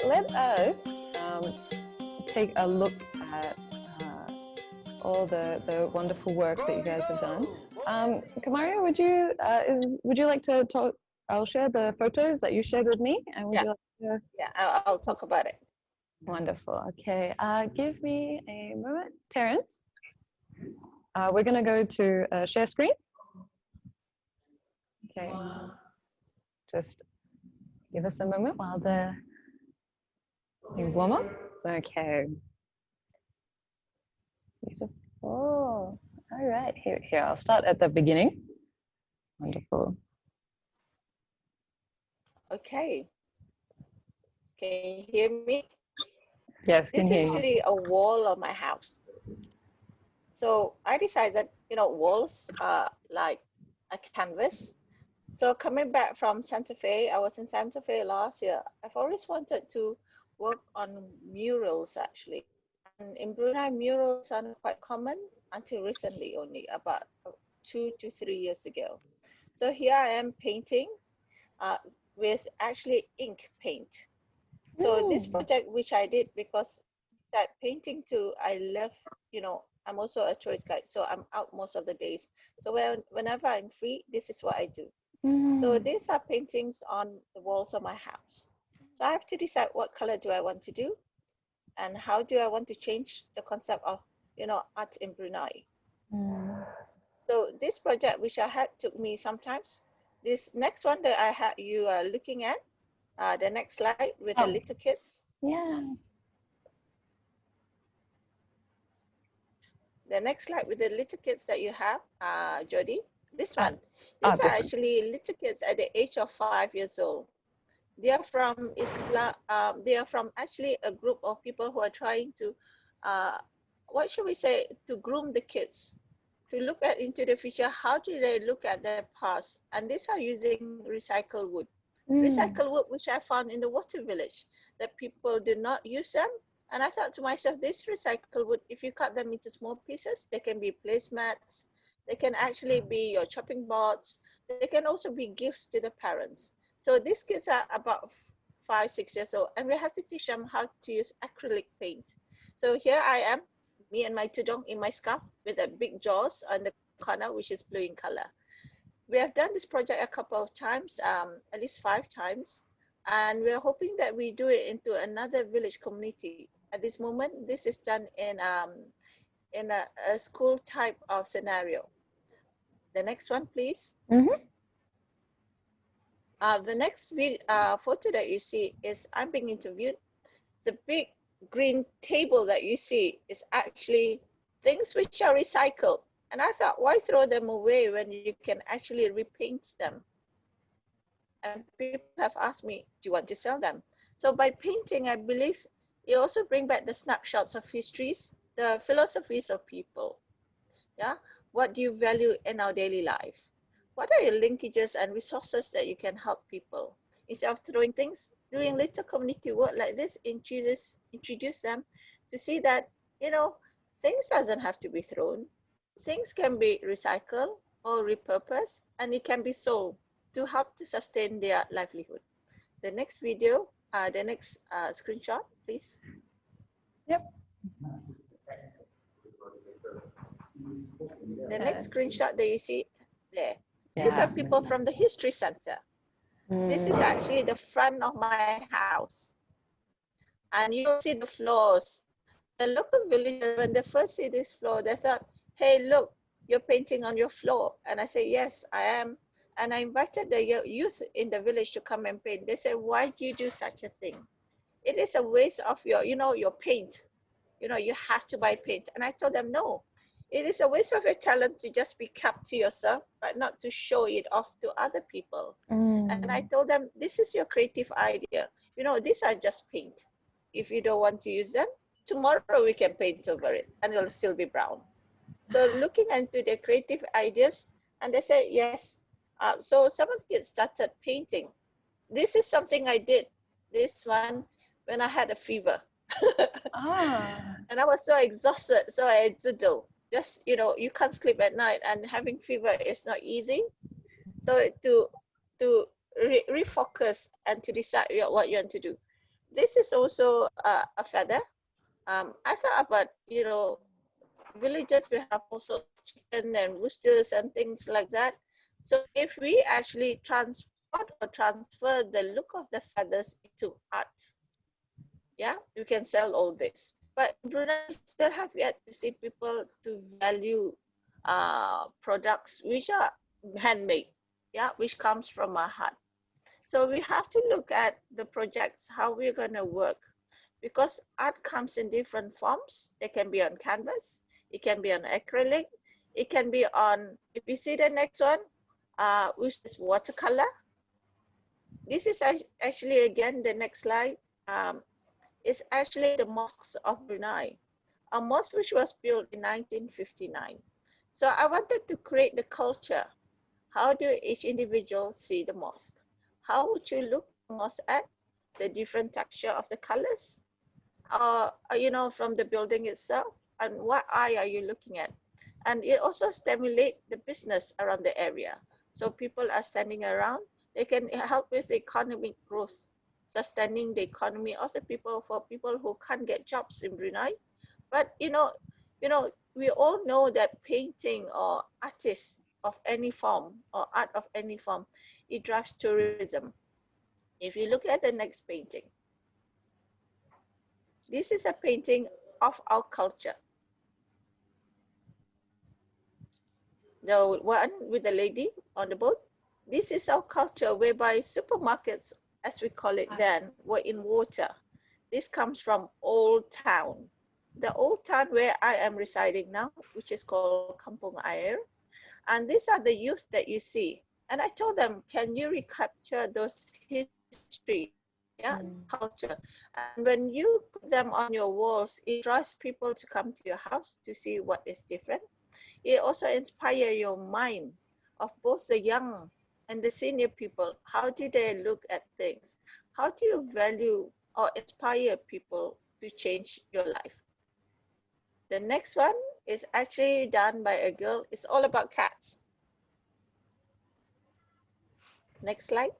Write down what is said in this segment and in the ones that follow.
Let us take a look at all the wonderful work that you guys have done. Kemariah, would you like to talk? I'll share the photos that you shared with me, and would you like to? Yeah, I'll talk about it. Wonderful. Okay, give me a moment, Terence. We're going to go to share screen. Okay, just give us a moment while you warm up. Okay. Beautiful. All right. Here. I'll start at the beginning. Wonderful. Okay. Can you hear me? Yes, This is actually a wall of my house. So I decided, walls are like a canvas. So coming back from Santa Fe, I was in Santa Fe last year. I've always wanted to work on murals actually. And in Brunei, murals are not quite common until recently, only about 2 to 3 years ago. So here I am painting with actually ink paint. So this project, which I did because that painting too, I love, I'm also a tourist guide, so I'm out most of the days. So whenever I'm free, this is what I do. So these are paintings on the walls of my house. So I have to decide what color do I want to do and how do I want to change the concept of, art in Brunei. So this project, which I had, took me sometimes. This next one that you are looking at, the next slide with the little kids. Yeah. The next slide with the little kids that you have, Jody. This one. These are actually little kids at the age of 5 years old. They are from Islam. They are from actually a group of people who are trying to, what should we say, to groom the kids, to look at into the future. How do they look at their past? And these are using recycled wood. Recycled wood, which I found in the water village, that people do not use them. And I thought to myself, this recycled wood, if you cut them into small pieces, they can be placemats. They can actually be your chopping boards. They can also be gifts to the parents. So these kids are about 5, 6 years old, and we have to teach them how to use acrylic paint. So here I am, me and my tudong in my scarf with a big jaws on the corner, which is blue in color. We have done this project a couple of times, at least 5 times, and we're hoping that we do it into another village community. At this moment, this is done in a school type of scenario. The next one, please. The next photo that you see is I'm being interviewed. The big green table that you see is actually things which are recycled. And I thought, why throw them away when you can actually repaint them? And people have asked me, do you want to sell them? So by painting, I believe it also brings back the snapshots of histories, the philosophies of people. Yeah, what do you value in our daily life? What are your linkages and resources that you can help people? Instead of throwing things, doing little community work like this, introduce them to see that, things doesn't have to be thrown. Things can be recycled or repurposed, and it can be sold to help to sustain their livelihood. The next video, the next screenshot, please. Yep. The next screenshot that you see there. These are people from the History Center. This is actually the front of my house. And you'll see the floors. The local villagers, when they first see this floor, they thought, hey, look, you're painting on your floor. And I say, yes, I am. And I invited the youth in the village to come and paint. They said, why do you do such a thing? It is a waste of your paint. You have to buy paint. And I told them, no, it is a waste of your talent to just be kept to yourself, but not to show it off to other people. And I told them, this is your creative idea. These are just paint. If you don't want to use them, tomorrow we can paint over it and it'll still be brown. So looking into their creative ideas, and they said yes. So some of the kids started painting. This is something I did, this one, when I had a fever. And I was so exhausted, so I doodle. Just, you can't sleep at night, and having fever is not easy. So to refocus and to decide what you want to do. This is also a feather. I thought about, villages will have also chicken and roosters and things like that. So if we actually transport or transfer the look of the feathers into art, yeah, you can sell all this. But Brunei still have yet to see people to value products which are handmade, yeah, which comes from our heart. So we have to look at the projects, how we're going to work, because art comes in different forms. It can be on canvas, it can be on acrylic, it can be on, if you see the next one, which is watercolor. This is actually, again, the next slide, is actually the mosques of Brunei, a mosque which was built in 1959. So I wanted to create the culture. How do each individual see the mosque? How would you look at the mosque at? The different texture of the colors? From the building itself, and what eye are you looking at? And it also stimulates the business around the area. So people are standing around, they can help with economic growth, sustaining the economy of the people, for people who can't get jobs in Brunei. But we all know that painting or artists of any form or art of any form, it drives tourism. If you look at the next painting, this is a painting of our culture. The one with the lady on the boat, this is our culture, whereby supermarkets, as we call it then, were in water. This comes from Old Town. The Old Town where I am residing now, which is called Kampung Air. And these are the youth that you see. And I told them, can you recapture those history, yeah, culture? And when you put them on your walls, it draws people to come to your house to see what is different. It also inspires your mind of both the young and the senior people. How do they look at things? How do you value or inspire people to change your life? The next one is actually done by a girl. It's all about cats. Next slide.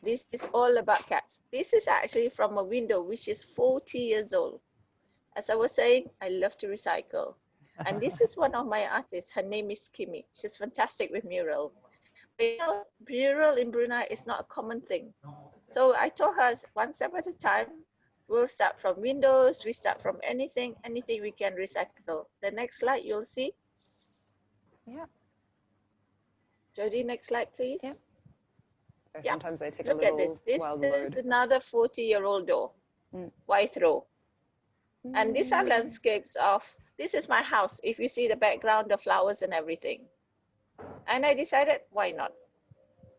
This is all about cats. This is actually from a window which is 40 years old. As I was saying, I love to recycle. And this is one of my artists. Her name is Kimi. She's fantastic with mural. But mural in Brunei is not a common thing. So I told her, one step at a time, we'll start from windows, we start from anything we can recycle. The next slide you'll see. Yeah. Jodie, next slide, please. Yeah. So sometimes they take Look a little at this. wild This road. is another 40-year-old door. Why throw? And these are landscapes of, this is my house. If you see the background, the flowers and everything. And I decided, why not?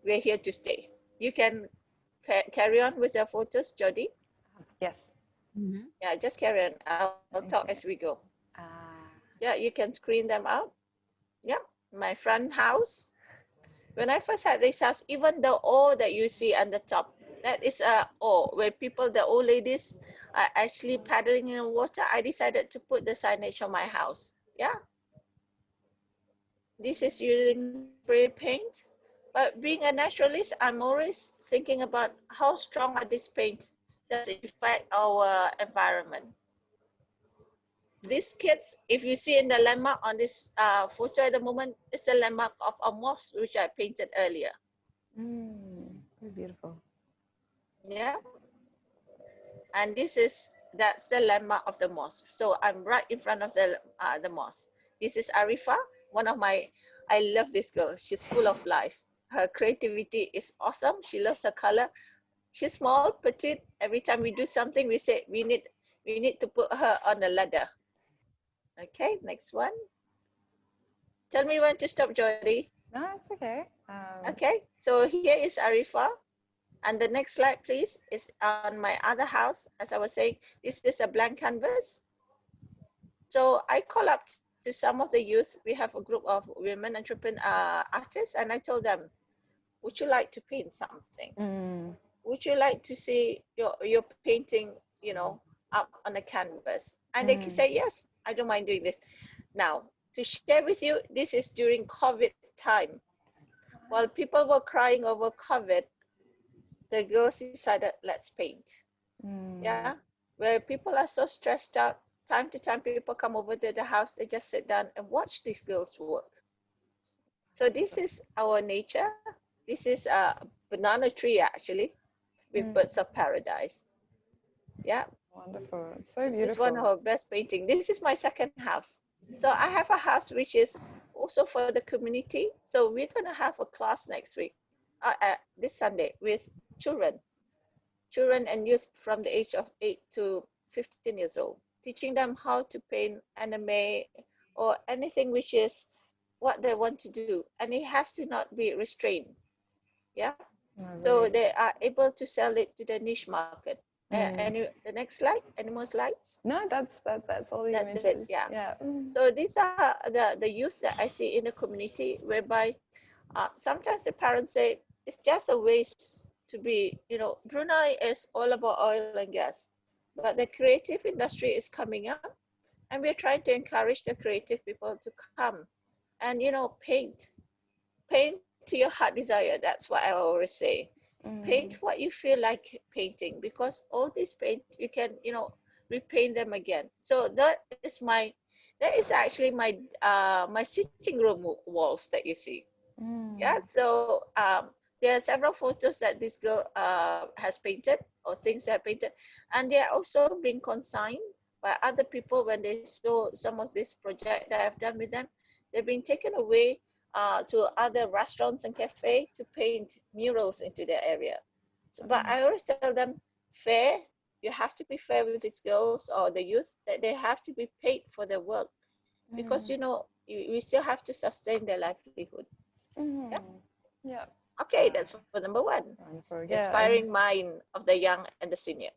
We're here to stay. You can carry on with your photos, Jodie. Yes. Yeah, just carry on. I'll talk as we go. Yeah, you can screen them out. Yeah, my front house. When I first had this house, even the O that you see on the top, that is a O where people, the old ladies, are actually paddling in the water. I decided to put the signage on my house. Yeah. This is using spray paint. But being a naturalist, I'm always thinking about how strong are these paints that affect our environment. These kids, if you see in the landmark on this photo at the moment, it's the landmark of a mosque which I painted earlier. Very beautiful. Yeah. And that's the landmark of the mosque. So I'm right in front of the mosque. This is Arifa, one of my, I love this girl. She's full of life. Her creativity is awesome. She loves her color. She's small, petite. Every time we do something, we say we need to put her on the ladder. Okay, next one. Tell me when to stop, Jodie. No, it's okay. Okay, so here is Arifa. And the next slide, please, is on my other house. As I was saying, this is a blank canvas. So I call up to some of the youth. We have a group of women entrepreneur artists, and I told them, would you like to paint something? Would you like to see your painting, you know, up on a canvas? And they can say, yes, I don't mind doing this. Now, to share with you, this is during COVID time. While people were crying over COVID, the girls decided, let's paint. Yeah, where people are so stressed out, time to time people come over to the house, they just sit down and watch these girls work. So this is our nature. This is a banana tree actually with birds of paradise. Yeah, wonderful. It's so beautiful. This is one of our best painting. This is my second house. So I have a house which is also for the community. So we're going to have a class next week, this Sunday, with children and youth from the age of 8 to 15 years old, teaching them how to paint anime or anything which is what they want to do. And it has to not be restrained. Yeah. So they are able to sell it to the niche market. And the next slide, any more slides? No, that's all you That's mentioned. it, yeah. So these are the youth that I see in the community, whereby sometimes the parents say, it's just a waste to be, you know, Brunei is all about oil and gas, but the creative industry is coming up, and we're trying to encourage the creative people to come and, you know, paint to your heart desire. That's what I always say. Paint what you feel like painting, because all these paint you can, you know, repaint them again. So that is actually my my sitting room walls that you see. Yeah, so there are several photos that this girl has painted, or things that are painted, and they are also being consigned by other people when they saw some of this project that I've done with them. They've been taken away to other restaurants and cafe to paint murals into their area. So, but I always tell them, fair, you have to be fair with these girls or the youth, that they have to be paid for their work, because, you know, we still have to sustain their livelihood. Yeah. Okay, that's for number one. Inspiring mind of the young and the senior.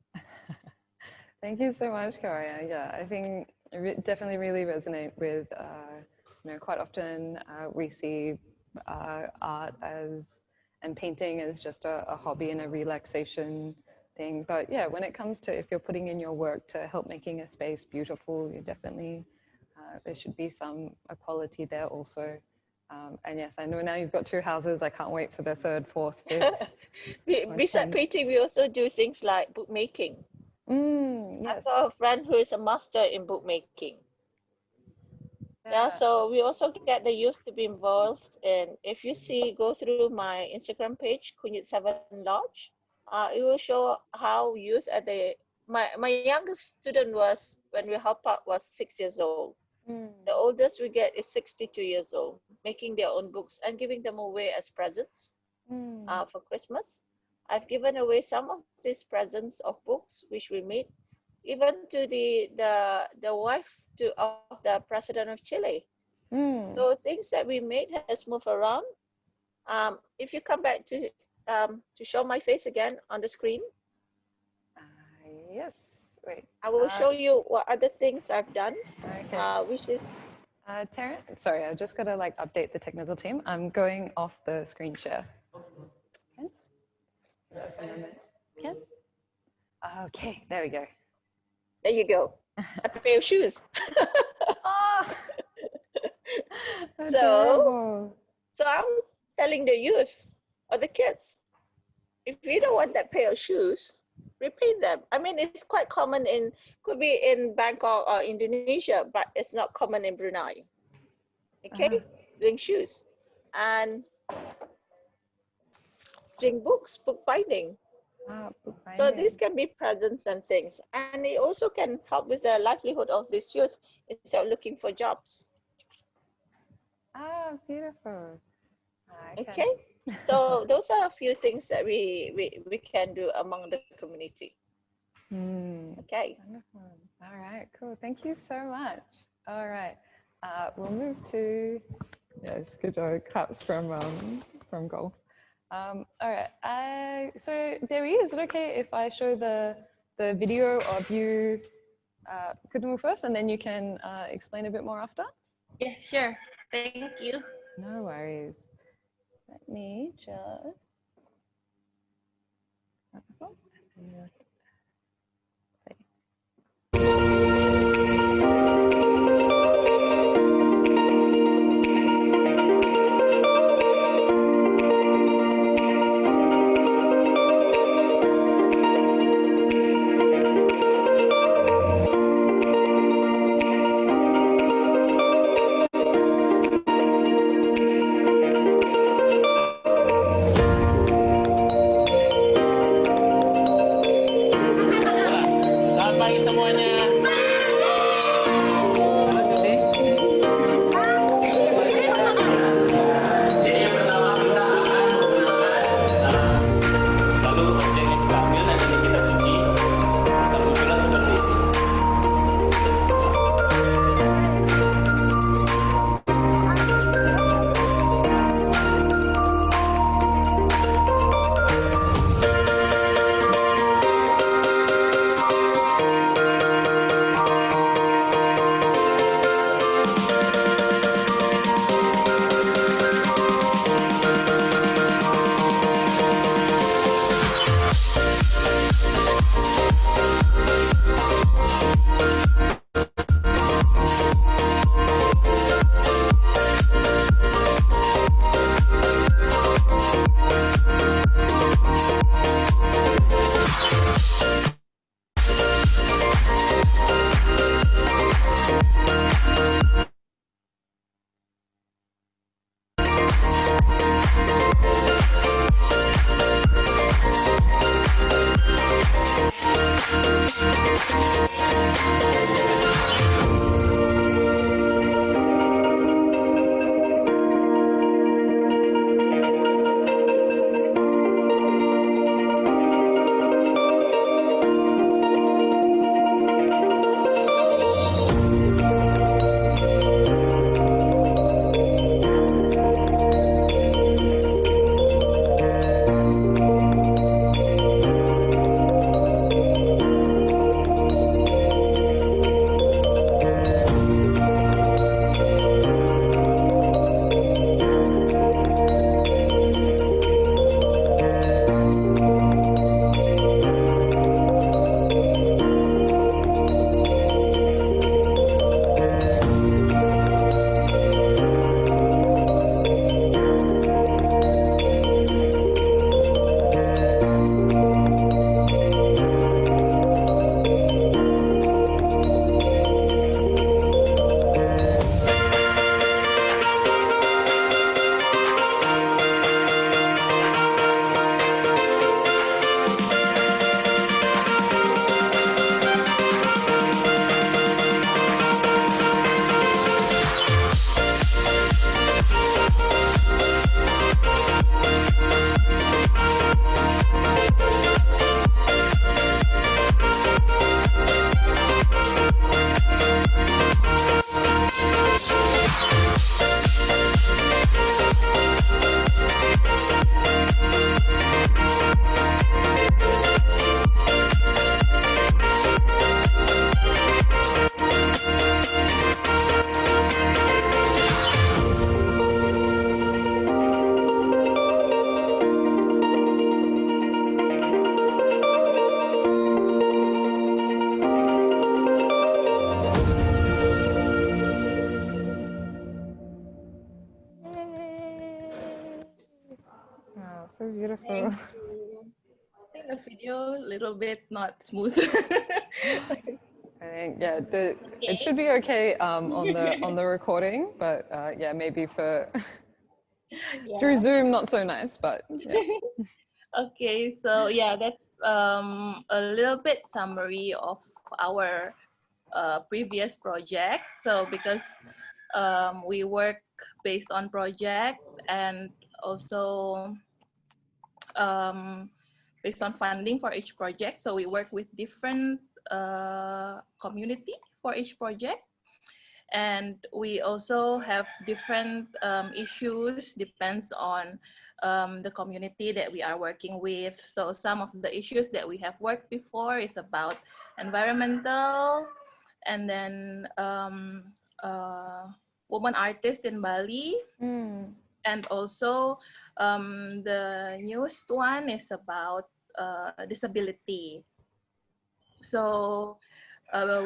Thank you so much, Kemariah. Yeah, I think it definitely really resonate with, you know, quite often we see art and painting as just a hobby and a relaxation thing. But yeah, when it comes to, if you're putting in your work to help making a space beautiful, you definitely, there should be some equality there also. And yes, I know now you've got 2 houses. I can't wait for the 3rd, 4th, 5th. Besides painting, we also do things like bookmaking. Yes. I've got a friend who is a master in bookmaking. Yeah, so we also get the youth to be involved. And if you see, go through my Instagram page, Kunyit 7 Lodge, it will show how youth at my youngest student was, when we help out, was 6 years old. The oldest we get is 62 years old, making their own books and giving them away as presents for Christmas. I've given away some of these presents of books which we made, even to the wife of the president of Chile. So things that we made has moved around. If you come back to show my face again on the screen. Yes. Wait. I will show you what other things I've done. Okay. Which is. Terrence, sorry, I've just got to like update the technical team. I'm going off the screen share. Ken? Just a moment. Ken? Okay, there we go. There you go. A pair of shoes. Oh, so I'm telling the youth or the kids, if you don't want that pair of shoes, repaint them. I mean, it's quite common could be in Bangkok or Indonesia, but it's not common in Brunei. Okay, doing shoes and doing books, book binding. So these can be presents and things, and it also can help with the livelihood of this youth instead of looking for jobs. Beautiful. Okay, so those are a few things that we can do among the community. Okay. Wonderful. All right, cool. Thank you so much. All right, we'll move to, yes, good job. Claps from Goal. All right. So Dewi, is it okay if I show the video of you Ketemu first, and then you can explain a bit more after? Yeah, sure. Thank you. No worries. Let me just. So beautiful. Thank you. I think the video a little bit not smooth. I think it should be okay on the recording, but yeah, maybe for through Zoom not so nice, but yeah. Okay, so yeah, that's a little bit summary of our previous project. So because we work based on project and also based on funding for each project. So we work with different community for each project. And we also have different issues, depends on the community that we are working with. So some of the issues that we have worked before is about environmental, and then woman artist in Bali. And also the newest one is about disability. So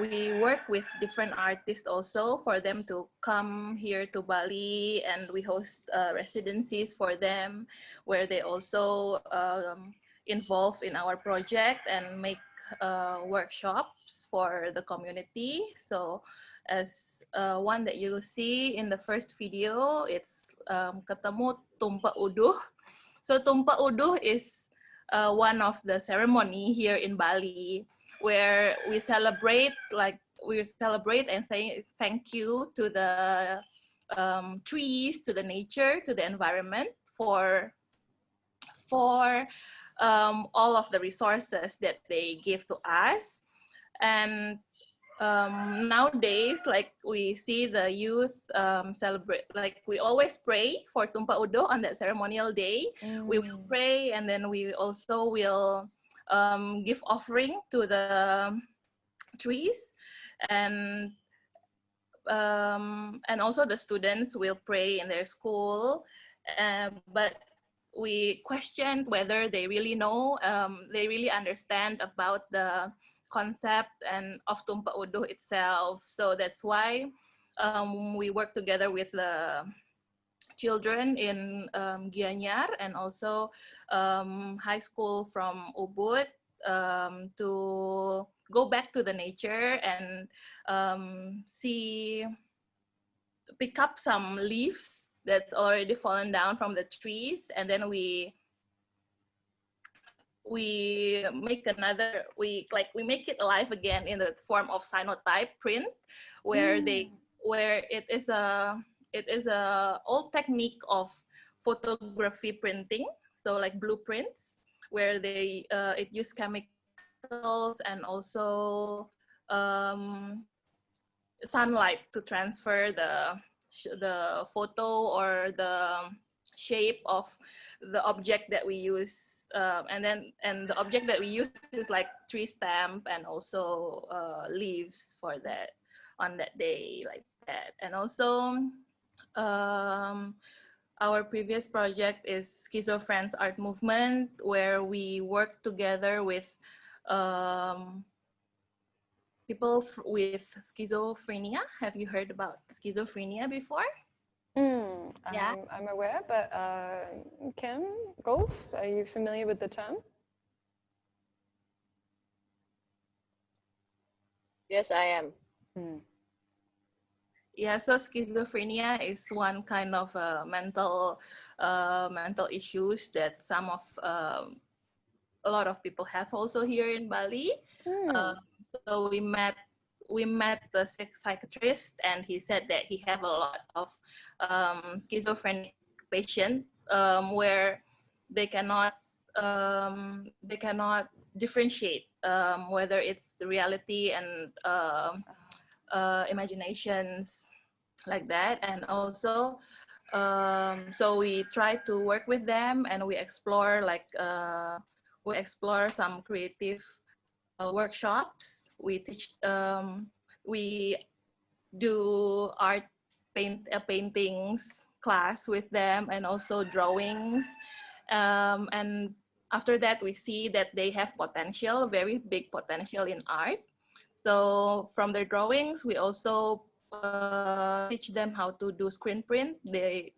we work with different artists also for them to come here to Bali, and we host residencies for them where they also involve in our project and make workshops for the community. So as one that you see in the first video, it's Ketemu Tumpak Uduh. So Tumpak Uduh is one of the ceremony here in Bali, where we celebrate and say thank you to the trees, to the nature, to the environment for all of the resources that they give to us. And nowadays, like we see the youth celebrate, like we always pray for Tumpak Uduh on that ceremonial day. We will pray, and then we also will give offering to the trees, and also the students will pray in their school. But we questioned whether they really know, they really understand about the concept and of Tumpak Uduh itself. So that's why we work together with the children in Gianyar and also high school from Ubud to go back to the nature and pick up some leaves that's already fallen down from the trees, and then we make make it alive again in the form of cyanotype print, where it is a old technique of photography printing, so like blueprints, where they it use chemicals and also sunlight to transfer the photo or the shape of the object that we use, and the object that we use is like tree stamp and also leaves for that on that day, like that. And also our previous project is Schizo Friends Art Movement, where we work together with people with schizophrenia. Have you heard about schizophrenia before? Yeah. I'm aware, but Kim, Golf, are you familiar with the term? Yes, I am. Yeah, so schizophrenia is one kind of mental issues that a lot of people have also here in Bali. So we met the psychiatrist, and he said that he have a lot of schizophrenic patients where they cannot differentiate whether it's the reality and imaginations, like that. And also so we try to work with them, and we explore some creative workshops. We teach we do paintings class with them, and also drawings, and after that we see that they have potential, very big potential in art. So from their drawings, we also teach them how to do screen print. We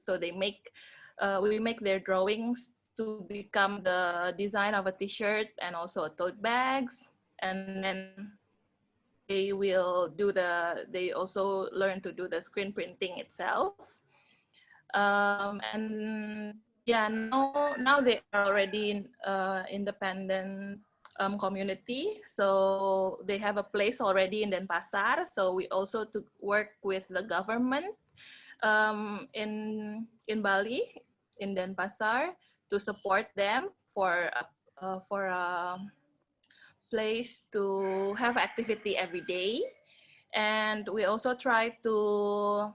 make their drawings to become the design of a t-shirt and also tote bags. And then they also learn to do the screen printing itself. And yeah, now they are already in independent community, so they have a place already in Denpasar. So we also to work with the government in Bali, in Denpasar, to support them for a place to have activity every day. And we also try to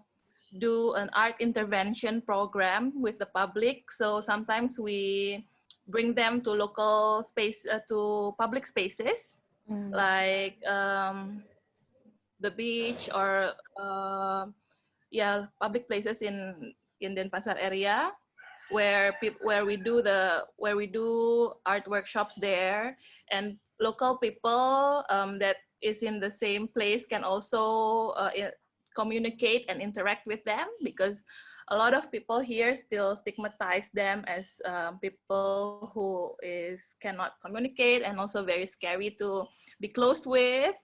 do an art intervention program with the public. So sometimes we bring them to local space, to public spaces, like the beach or yeah, public places in Denpasar area, where we do art workshops there, and local people that is in the same place can also communicate and interact with them, because a lot of people here still stigmatize them as people who cannot communicate, and also very scary to be close with,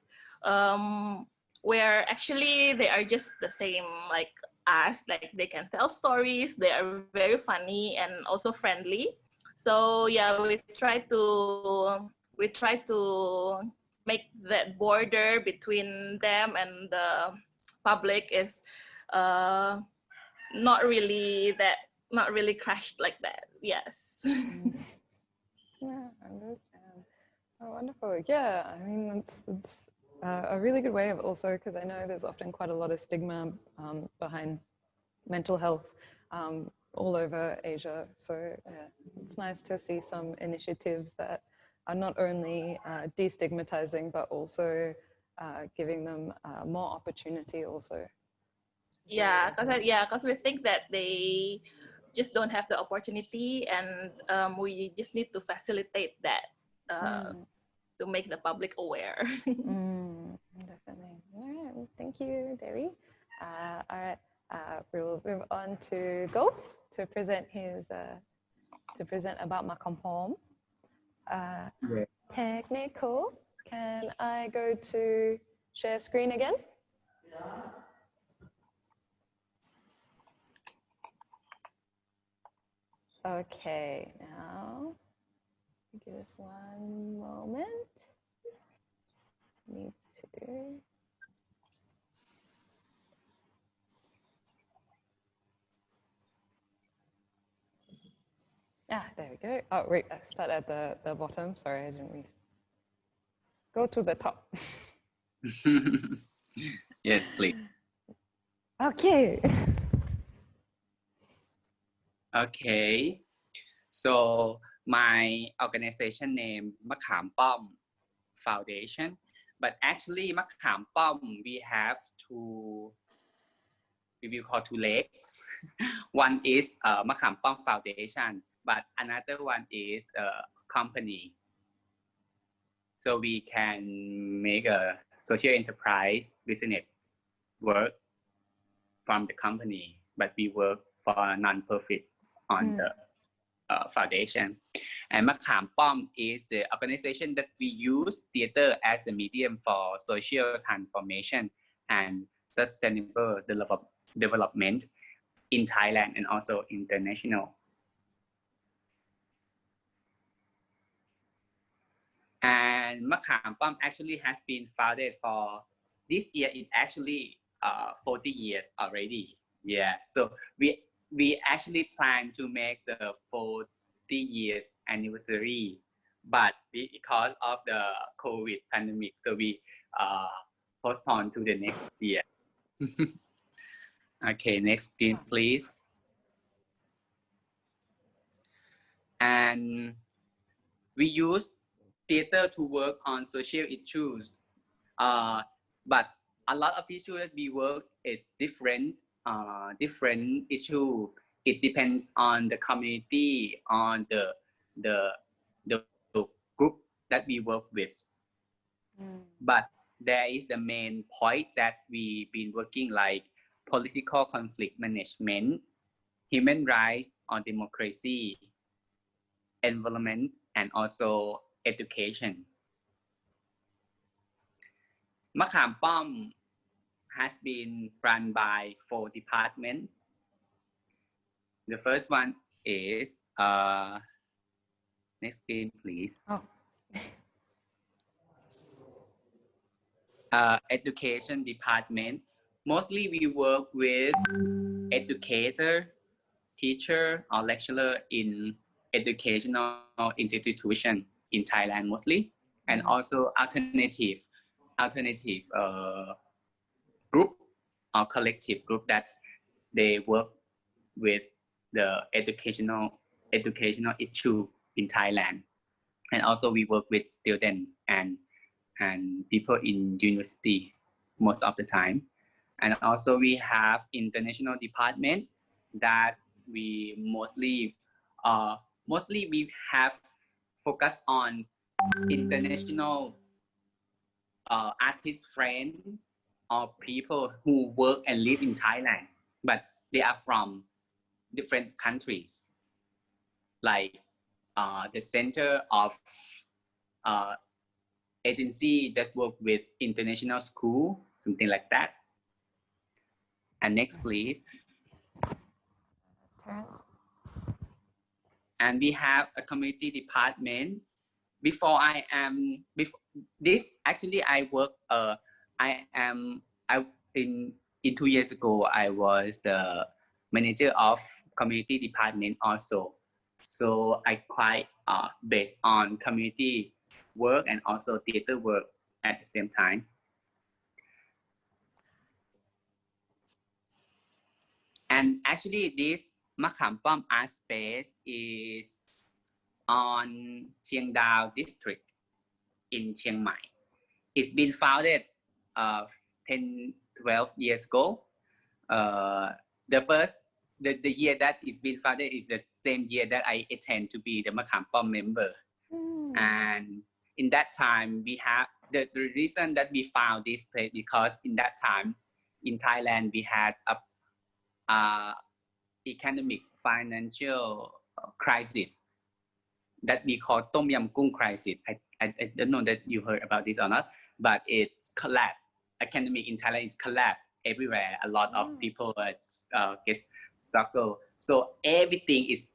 where actually they are just the same like us, like they can tell stories, they are very funny and also friendly. So yeah, we try to make that border between them and the public is not really crashed like that. Yes. Yeah, I understand. Oh, wonderful. Yeah, I mean, it's a really good way of also, because I know there's often quite a lot of stigma behind mental health all over Asia. So yeah, it's nice to see some initiatives that are not only destigmatizing, but also giving them more opportunity also. Yeah, because we think that they just don't have the opportunity, and we just need to facilitate that to make the public aware. Definitely. All right. Thank you, Dewi. All right. We'll move on to Go to present about Makhampom. Technical. Can I go to share screen again? Okay, now give us one moment. Needs to. There we go. Oh, wait, I start at the bottom. Sorry, I didn't read. Go to the top. Yes, please. Okay. Okay. So my organization name Makhampom Foundation, but actually Makhampom we have two. We will call two legs. One is Makhampom Foundation, but another one is a company. So we can make a social enterprise business work from the company, but we work for non-profit on the foundation. And Makhampom is the organization that we use theater as a medium for social transformation and sustainable development in Thailand and also international. And Makhampom actually has been founded for this year. It actually 40 years already. Yeah, so we actually plan to make the 40 years anniversary, but because of the COVID pandemic, so we postponed to the next year. Okay, next screen, please. And we use theater to work on social issues, but a lot of issues that we work is different issue. It depends on the community, on the group that we work with. But there is the main point that we've been working, like political conflict management, human rights or democracy, environment, and also education. Makhampom has been run by 4 departments. The first one is next screen, please. Education department. Mostly we work with educator, teacher, or lecturer in educational institution in Thailand mostly, and also alternative group or collective group that they work with the educational issue in Thailand, and also we work with students and people in university most of the time. And also we have international department that we mostly we have focused on international artist friends or people who work and live in Thailand, but they are from different countries, like the center of agency that work with international school, something like that. And next, please. And we have a community department. Before this, actually I work. In 2 years ago I was the manager of community department also. So I quite based on community work and also theater work at the same time. And actually this Makhampom art space is on Chiang Dao district in Chiang Mai. It's been founded 10-12 years ago. The year that it's been founded is the same year that I attend to be the Makhampom member. And in that time we have the reason that we found this place, because in that time in Thailand we had a economic financial crisis that we call Tom Yam Kung crisis. I don't know that you heard about this or not, but it's collapsed. Economy in Thailand is collapsed everywhere. A lot of people get struggle. So everything is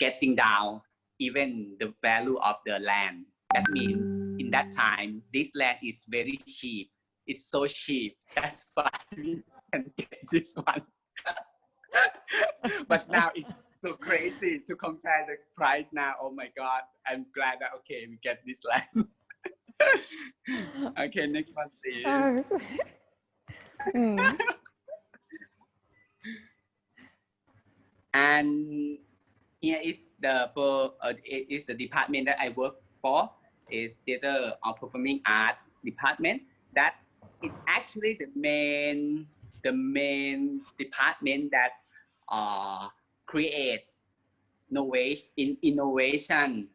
getting down, even the value of the land. That means in that time, this land is very cheap. It's so cheap. That's why we can get this one. But now it's so crazy to compare the price now. Oh my God, I'm glad that, okay, we get this land. Okay, next one, please. And here is the department that I work for. Is theater or performing art department. That is actually the main department that create innovation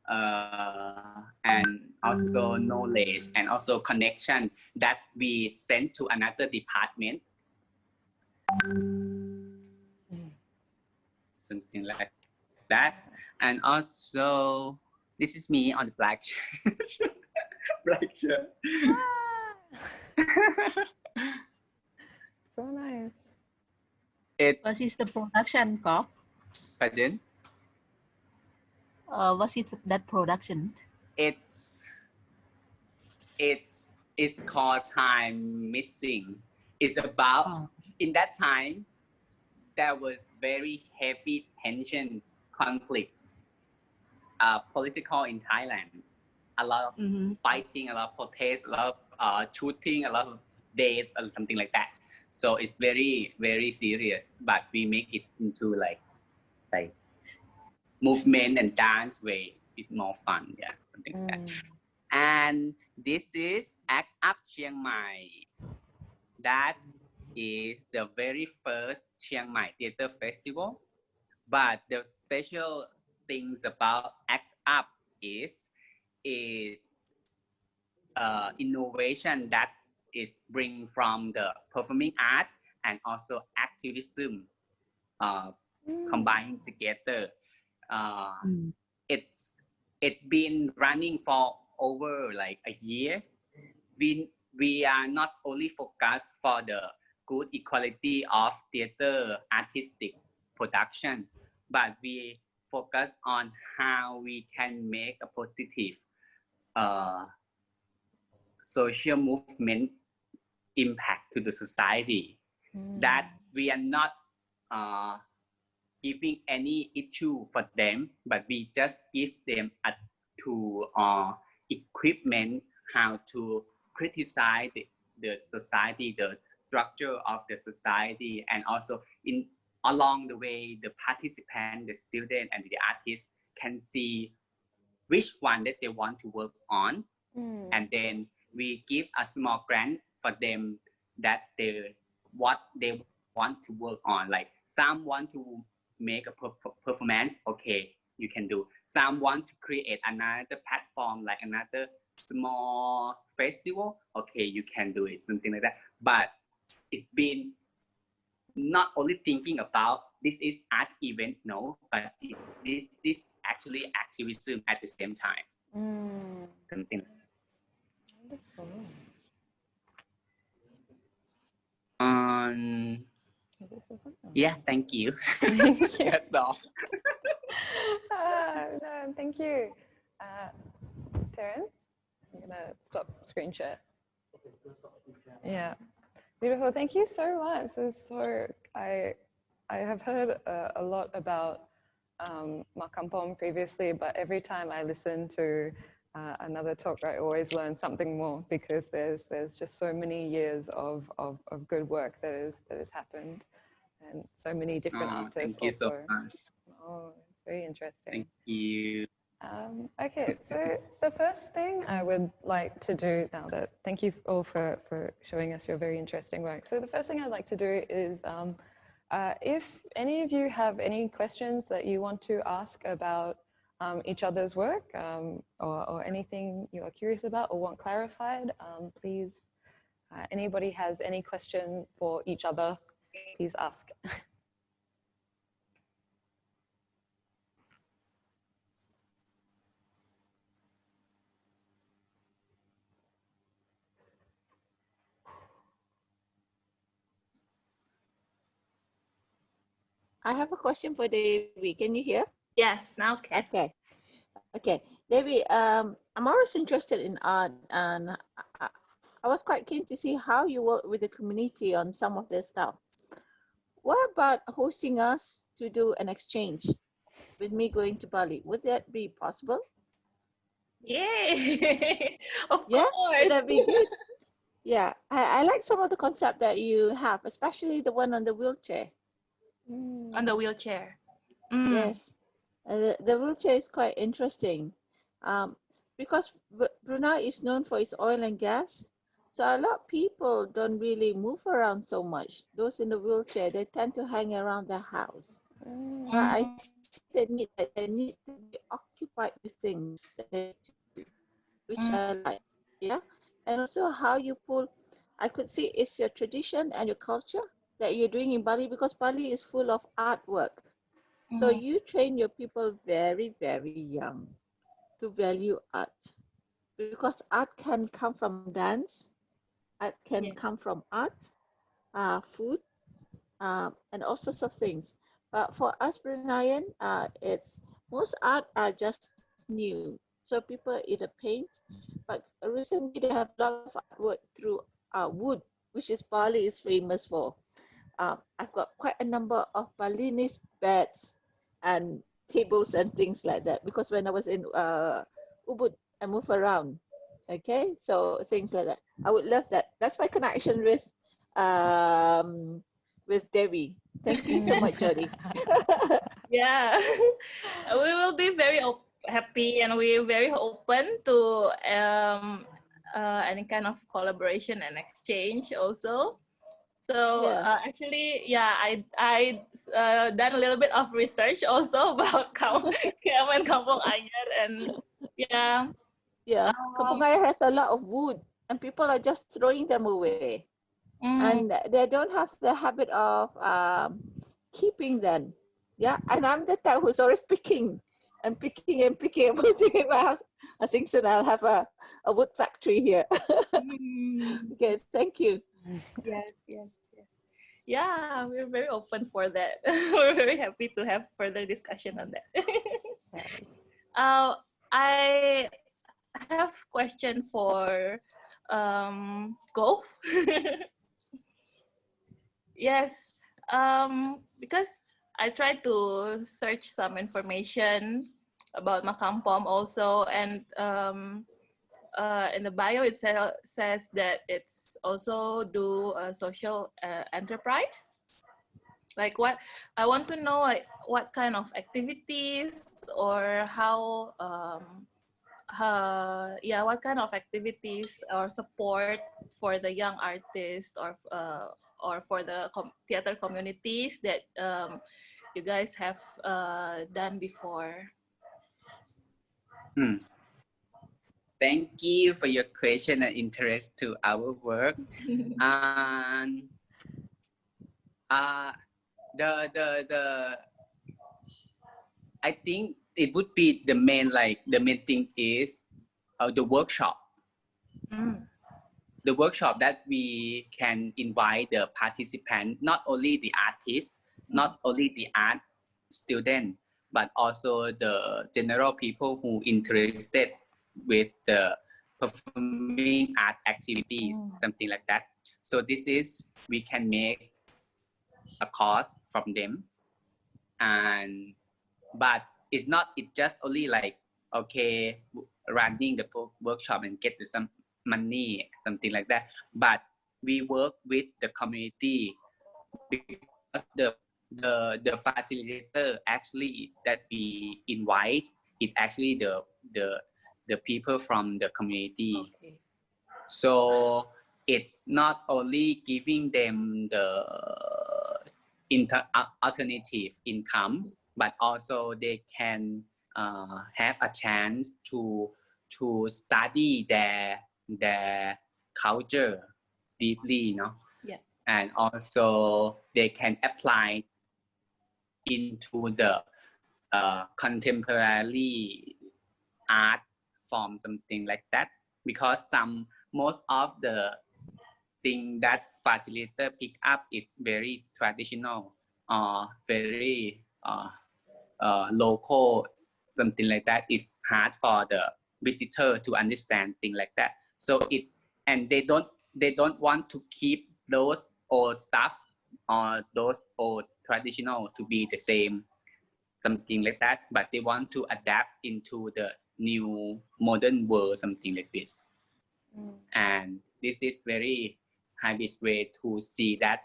and also knowledge and also connection that we send to another department. Something like that. And also this is me on the black shirt. Black shirt. So nice. What is the production, Kok? Pardon? What is that production? It's called Time Missing. It's about in that time there was very heavy tension, conflict, political in Thailand. A lot of fighting, a lot of protests, a lot of shooting, a lot of death, or something like that. So it's very, very serious. But we make it into like movement and dance way. It's more fun, yeah, something like that. And this is Act Up Chiang Mai. That is the very first Chiang Mai Theatre Festival. But the special things about Act Up is it's innovation that is bring from the performing art and also activism combined together. It's been running for over like a year. We are not only focused for the good equality of theater artistic production, but we focus on how we can make a positive social movement impact to the society. That we are not giving any issue for them, but we just give them a tool or equipment how to criticize the society, the structure of the society, and also along the way, the participant, the student, and the artist can see which one that they want to work on, and then we give a small grant for them that what they want to work on. Like some want to make a performance, okay, you can do. Some want to create another platform, like another small festival, okay, you can do it, something like that. But it's been not only thinking about this is art event, no, but this actually activism at the same time. Something. Yeah, thank you. That's all. No, thank you. Terence, I'm gonna stop screen share. Yeah, beautiful. Thank you so much. So I have heard a lot about Makhampom previously, but every time I listen to another talk, I always learn something more, because there's just so many years of good work that has happened, and so many different artists. Thank you also. so much. Oh, very interesting. Thank you. Okay, so the first thing I would like to do now that, thank you all for showing us your very interesting work. So the first thing I'd like to do is, if any of you have any questions that you want to ask about each other's work, or anything you are curious about or want clarified, please, anybody has any question for each other, please ask. I have a question for Dewi. Can you hear? Yes, now can. Okay, Dewi, I'm always interested in art, and I was quite keen to see how you work with the community on some of this stuff. What about hosting us to do an exchange with me going to Bali? Would that be possible? Yay! Of Yeah, course. would that be good? Yeah, I like some of the concept that you have, especially the one on the wheelchair. On the wheelchair. Yes, the wheelchair is quite interesting, because Brunei is known for its oil and gas. So a lot of people don't really move around so much. Those in the wheelchair, they tend to hang around the house. But I see the need that they need to be occupied with things that they do, which I like. Yeah, and also how you pull. I could see it's your tradition and your culture that you're doing in Bali, because Bali is full of artwork. So you train your people very, very young to value art, because art can come from dance, art can come from art, food, and all sorts of things. But for us Bruneian, it's most art are just new. So people either paint, but recently they have a lot of artwork through wood, which is Bali is famous for. I've got quite a number of Balinese beds and tables and things like that, because when I was in Ubud, I move around. Okay, so things like that. I would love that. That's my connection with Dewi. Thank you so much, Jody. Yeah, we will be very happy, and we're very open to any kind of collaboration and exchange also. So actually, yeah, I done a little bit of research also about Kem and Kampung Anyar, and yeah. Yeah, Kampung Anyar has a lot of wood, and people are just throwing them away, and they don't have the habit of keeping them. Yeah, and I'm the type who's always picking and picking and picking and putting in my house. I think soon I'll have a wood factory here. Okay, thank you. Yes. Yeah, we're very open for that. We're very happy to have further discussion on that. I have question for golf. Yes, because I tried to search some information about Makhampom also, and in the bio it says that it's also do a social enterprise. Like what I want to know, like what kind of activities or what kind of activities or support for the young artists or for the theater communities that you guys have done before. Thank you for your question and interest to our work. And the I think it would be the main thing is the workshop. The workshop that we can invite the participant, not only the artist, not only the art student, but also the general people who interested with the performing art activities, something like that. So this is, we can make a course from them, but it's just only like, okay, running the workshop and get some money, something like that. But we work with the community, because the facilitator actually that we invite is actually the people from the community. Okay. So it's not only giving them the alternative income, but also they can have a chance to study their culture deeply, you know. Yeah. And also they can apply into the contemporary art form, something like that, because most of the thing that facilitator pick up is very traditional, very local, something like that. It's hard for the visitor to understand things like that. So they don't want to keep those old stuff or those old traditional to be the same, something like that, but they want to adapt into the new modern world, something like this. And this is very high-risk way to see that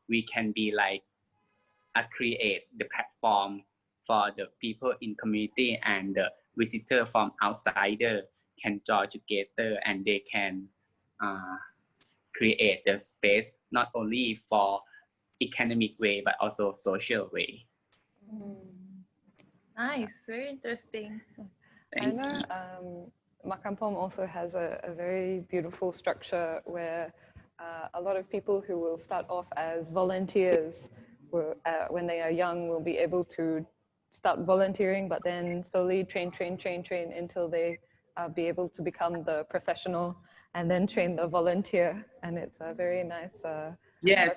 we can be like create the platform for the people in community, and the visitor from outsider can join together, and they can create the space not only for economic way but also social way. Nice, very interesting. I know Makhampom also has a very beautiful structure where a lot of people who will start off as volunteers will, when they are young, will be able to start volunteering, but then slowly train until they be able to become the professional and then train the volunteer. And it's a very nice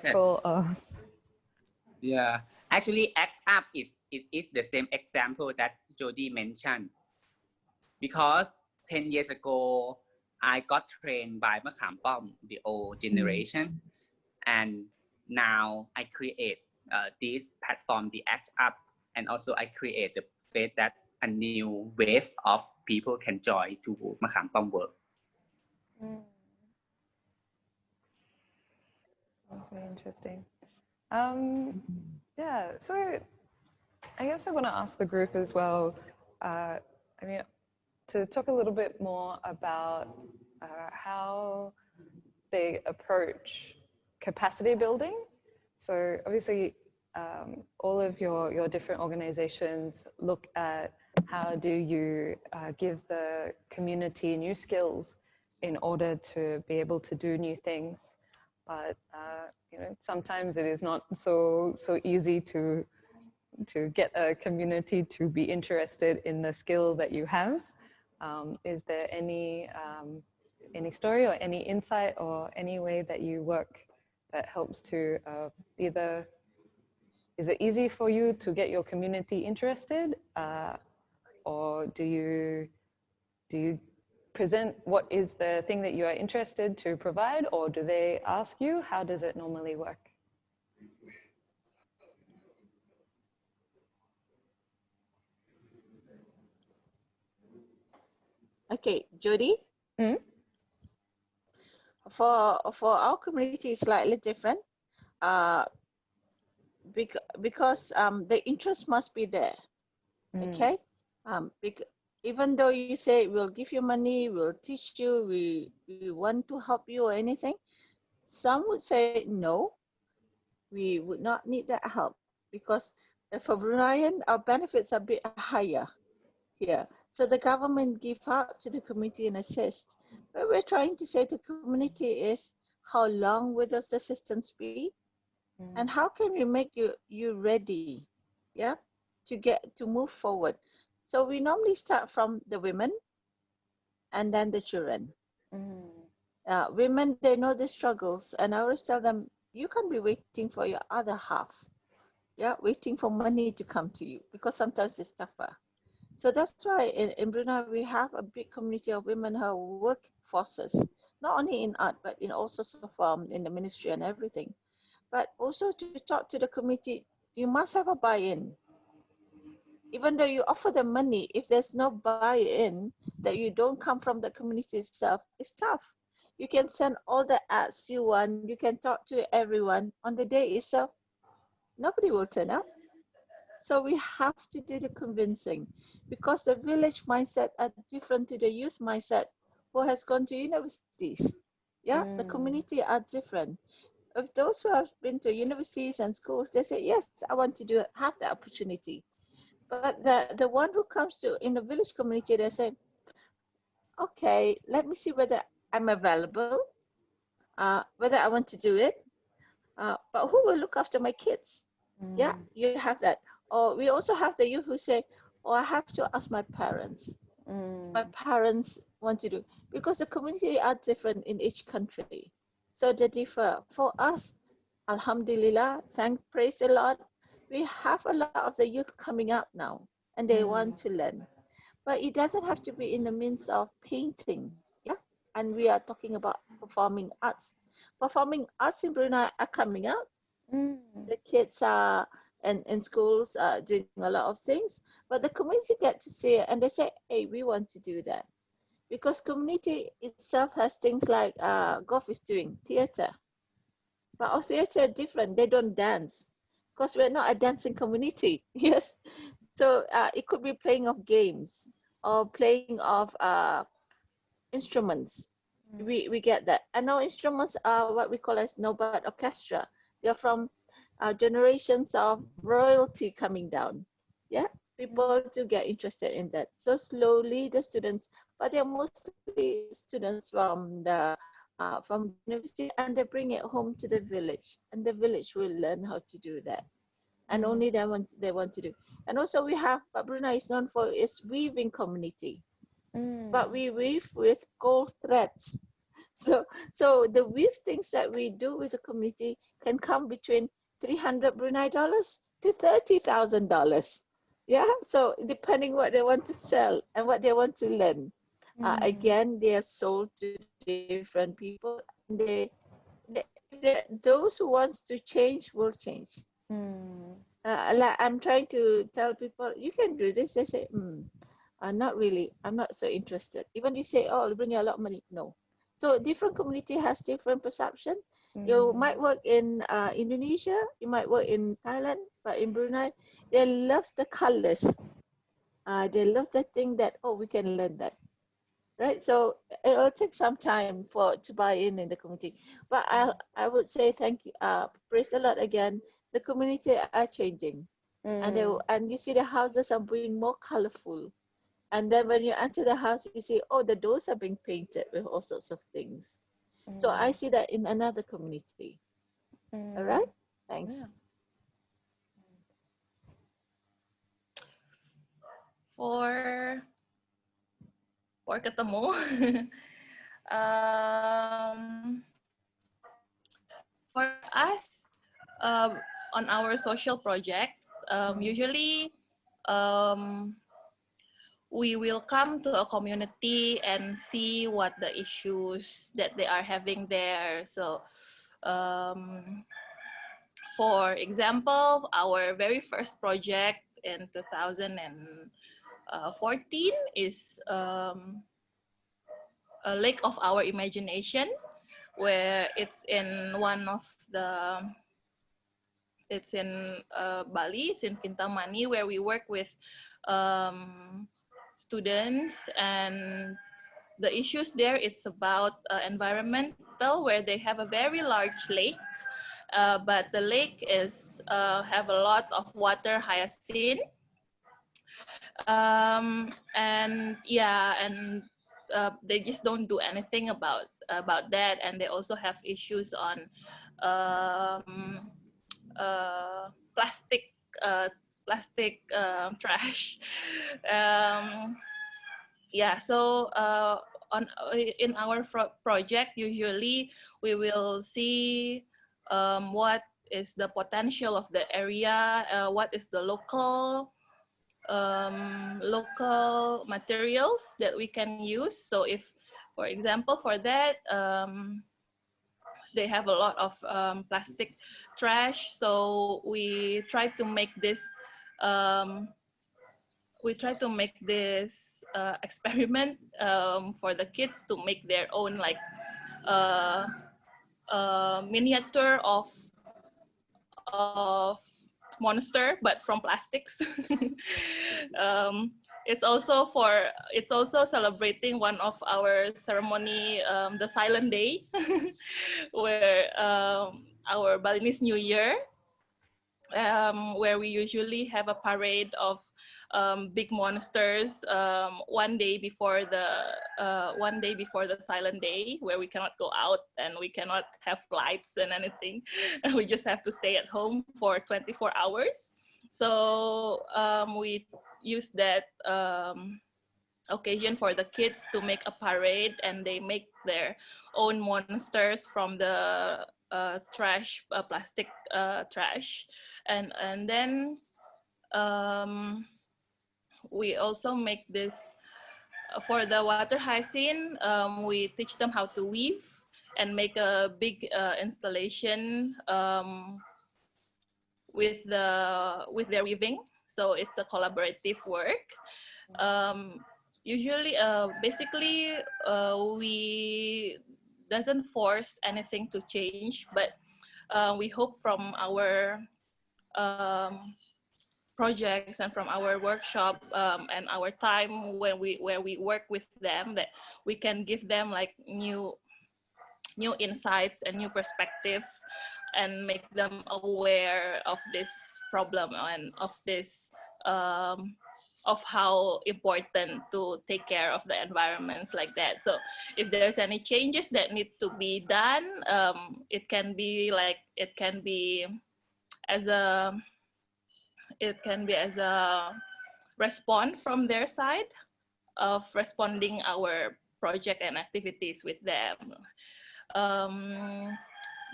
circle of... Yeah, actually ACT UP is the same example that Jody mentioned, because 10 years ago I got trained by Makhampom, the old generation, and now I create this platform, the ACT UP, and also I create the space that a new wave of people can join to Makhampom work. That's very interesting. Yeah, so I guess I want to ask the group as well, I mean, to talk a little bit more about how they approach capacity building. So obviously, all of your different organizations look at how do you give the community new skills in order to be able to do new things. But you know, sometimes it is not so easy to get a community to be interested in the skill that you have. Is there any story or any insight or any way that you work that helps to either, is it easy for you to get your community interested, or do you present what is the thing that you are interested to provide, or do they ask you? How does it normally work? Okay, Jody? for our community is slightly different. Because the interest must be there. Okay. Even though you say we'll give you money, we'll teach you, we want to help you or anything, some would say no, we would not need that help, because for Bruneian, our benefits are a bit higher here. So the government give out to the community and assist. What we're trying to say to the community is, how long will those assistance be? And how can we make you ready, yeah, to move forward? So we normally start from the women and then the children. Women, they know the struggles, and I always tell them, you can't be waiting for your other half, yeah, waiting for money to come to you, because sometimes it's tougher. So that's why in Brunei we have a big community of women who are workforces, not only in art but in all sorts of in the ministry and everything. But also to talk to the community, you must have a buy-in. Even though you offer them money, if there's no buy-in, that you don't come from the community itself, it's tough. You can send all the ads you want, you can talk to everyone. On the day itself, nobody will turn up. So we have to do the convincing, because the village mindset are different to the youth mindset who has gone to universities. Yeah, the community are different. Of those who have been to universities and schools, they say, yes, I want to have the opportunity. But the one who comes to in the village community, they say, okay, let me see whether I'm available, whether I want to do it, but who will look after my kids? Yeah, you have that. Or we also have the youth who say, oh, I have to ask my parents. My parents want to do, because the community are different in each country. So they differ. For us, Alhamdulillah, praise the Lord, we have a lot of the youth coming up now, and they want to learn. But it doesn't have to be in the means of painting, yeah? And we are talking about performing arts. Performing arts in Brunei are coming up. The kids are in schools doing a lot of things, but the community get to see it and they say, hey, we want to do that. Because community itself has things like Golf is doing theater. But our theater are different. They don't dance because we're not a dancing community. Yes. So it could be playing of games or playing of instruments. We get that. And our instruments are what we call as Nobat Orchestra. They're from generations of royalty coming down. Yeah, people do get interested in that. So slowly the students, but they're mostly students from the university, and they bring it home to the village, and the village will learn how to do that. And only they want to do. And also we have, what Brunei is known for is weaving community. But we weave with gold threads. So the weave things that we do with the community can come between 300 Brunei dollars to $30,000. Yeah, so depending what they want to sell and what they want to learn. Again, they are sold to different people. And those who wants to change will change. Like I'm trying to tell people, you can do this. They say, not really. I'm not so interested. Even you say, oh, it'll bring you a lot of money. No. So different community has different perception. You might work in Indonesia, you might work in Thailand, but in Brunei, they love the colors. They love the thing that, oh, we can learn that. Right, so it'll take some time to buy in the community. But I would say thank you, praise the Lord again. The community are changing, and you see the houses are being more colorful. And then when you enter the house, you see, oh, the doors are being painted with all sorts of things. So I see that in another community. All right, thanks. For Ketemu, for us, on our social project, usually we will come to a community and see what the issues that they are having there. So for example, our very first project in 2014 is a lake of our imagination, where it's in one of the, it's in Bali, it's in Kintamani, where we work with students, and the issues there is about environmental, where they have a very large lake, but the lake is have a lot of water hyacinth, and yeah, and they just don't do anything about that, and they also have issues on plastic trash. Yeah, so in our project, usually we will see what is the potential of the area, what is the local materials that we can use. So if, for example, for that, they have a lot of plastic trash, so we try to make this experiment for the kids to make their own, like miniature of monster, but from plastics. It's also celebrating one of our ceremony, the Silent Day, where our Balinese New Year, where we usually have a parade of big monsters one day before the Silent Day, where we cannot go out and we cannot have lights and anything. We just have to stay at home for 24 hours. So we use that occasion for the kids to make a parade, and they make their own monsters from the plastic trash, and then we also make this for the water hyacinth. We teach them how to weave and make a big installation with their weaving. So it's a collaborative work. Usually, basically, we doesn't force anything to change, but we hope from our projects and from our workshop and our time where we work with them, that we can give them like new insights and new perspective, and make them aware of this problem and of this of how important to take care of the environments like that. So if there's any changes that need to be done, it can be as a response from their side of responding our project and activities with them.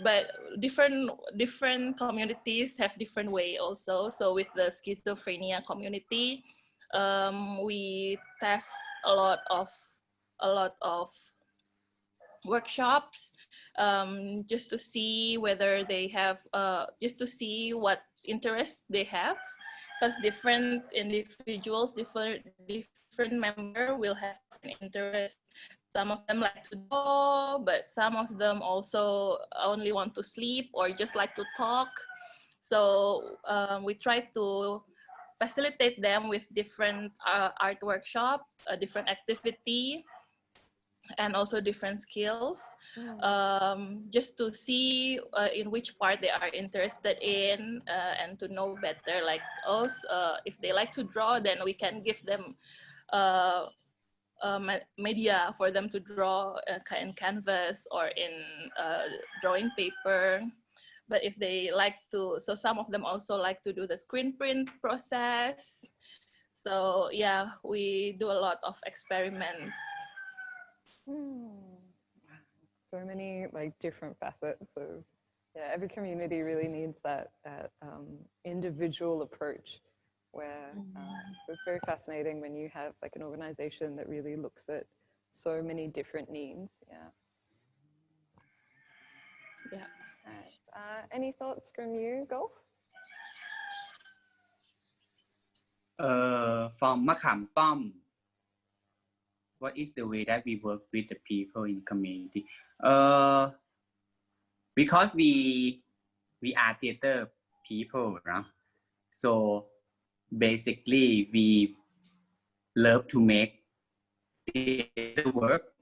But different communities have different way also. So with the schizophrenia community, we test a lot of workshops just to see whether they have just to see what interests they have, because different individuals, different member will have different interests. Some of them like to draw, but some of them also only want to sleep or just like to talk. So we try to facilitate them with different art workshop, different activity, and also different skills, just to see in which part they are interested in, and to know better, like if they like to draw, then we can give them media for them to draw in canvas or in drawing paper. But if they like to, so some of them also like to do the screen print process. So yeah, we do a lot of experiment. So many like different facets of, yeah, every community really needs that individual approach, where it's very fascinating when you have like an organization that really looks at so many different needs. Yeah. Any thoughts from you, Golf? From Makhampom, what is the way that we work with the people in community? because we are theater people, right? So basically we love to make theater work,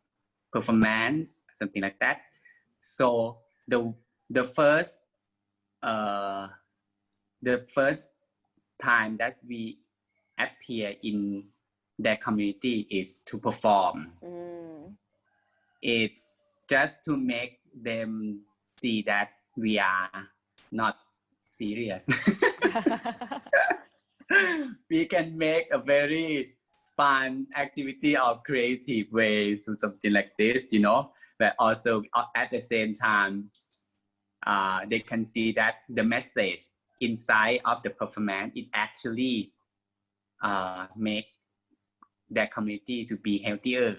performance, something like that. So the first time that we appear in their community is to perform. It's just to make them see that we are not serious. We can make a very fun activity or creative ways or something like this, you know, but also at the same time, they can see that the message inside of the performance, it actually make their community to be healthier,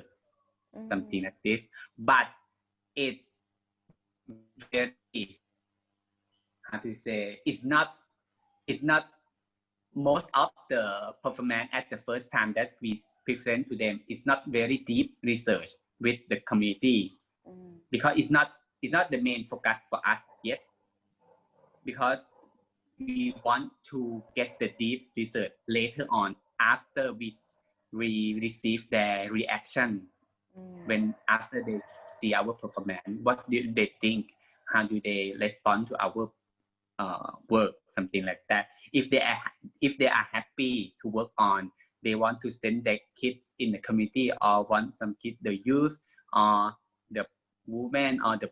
something like this. But it's very, how to say, it's not most of the performance at the first time that we present to them. It's not very deep research with the community, because it's not the main focus for us yet, because we want to get the deep research later on after we receive their reaction, when after they see our performance, what do they think, how do they respond to our work, something like that. If they are happy to work on, they want to send their kids in the community, or want some kids, the youth or the women or the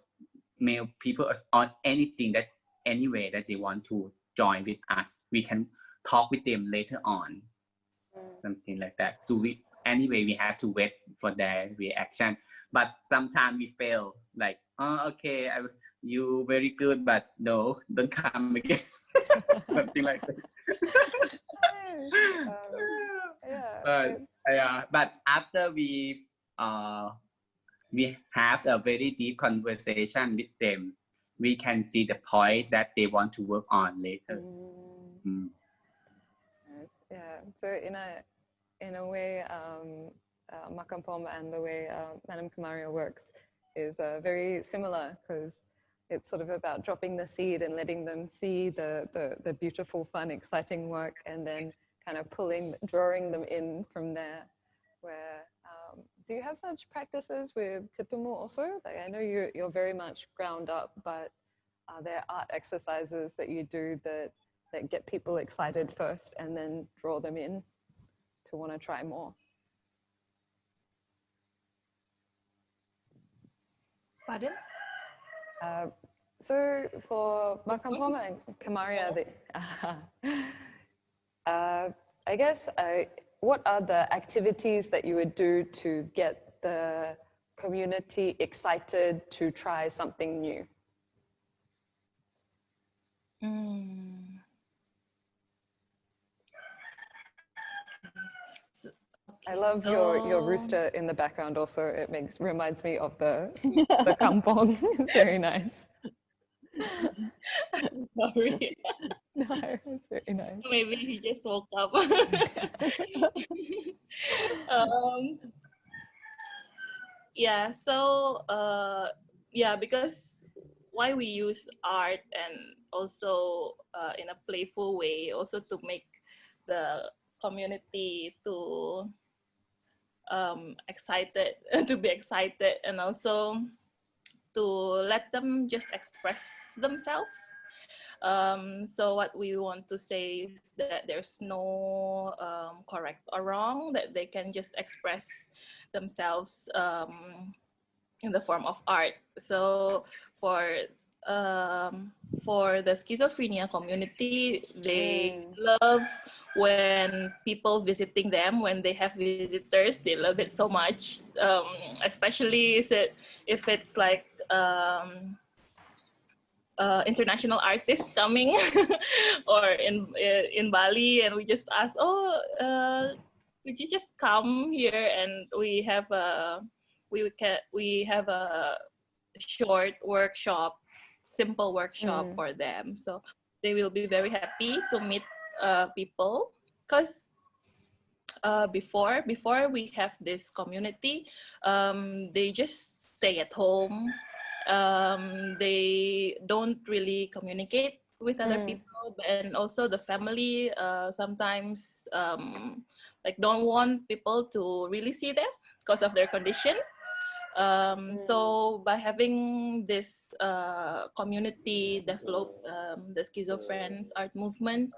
male people, or anything that anyway that they want to join with us, we can talk with them later on, something like that. So we have to wait for their reaction, but sometimes we fail, like, oh, okay, you very good, but no, don't come again. Something like that. But after we have a very deep conversation with them, we can see the point that they want to work on later. Yeah, so in a way, Makhampom and the way Madam Kemariah works is very similar, because it's sort of about dropping the seed and letting them see the beautiful, fun, exciting work, and then kind of drawing them in from there. Where do you have such practices with Ketemu also? Like, I know you're very much ground up, but are there art exercises that you do that get people excited first and then draw them in to want to try more? Pardon? So for Makhampom and Kemariah, I guess, what are the activities that you would do to get the community excited to try something new? I love your rooster in the background also. It reminds me of the kampong. It's very nice. Sorry. No, it's very nice. Maybe he just woke up. Yeah, so because why we use art, and also in a playful way, also to make the community to excited, to be excited, and also to let them just express themselves. So what we want to say is that there's no correct or wrong, that they can just express themselves in the form of art. So for the schizophrenia community, they love when people visiting them, when they have visitors, they love it so much, especially if it's like international artists coming or in Bali, and we just ask, could you just come here, and we have a short workshop, simple workshop for them. So they will be very happy to meet people, because before we have this community, they just stay at home they don't really communicate with other people, and also the family sometimes like don't want people to really see them because of their condition. So by having this community develop, the Schizophrenics art movement,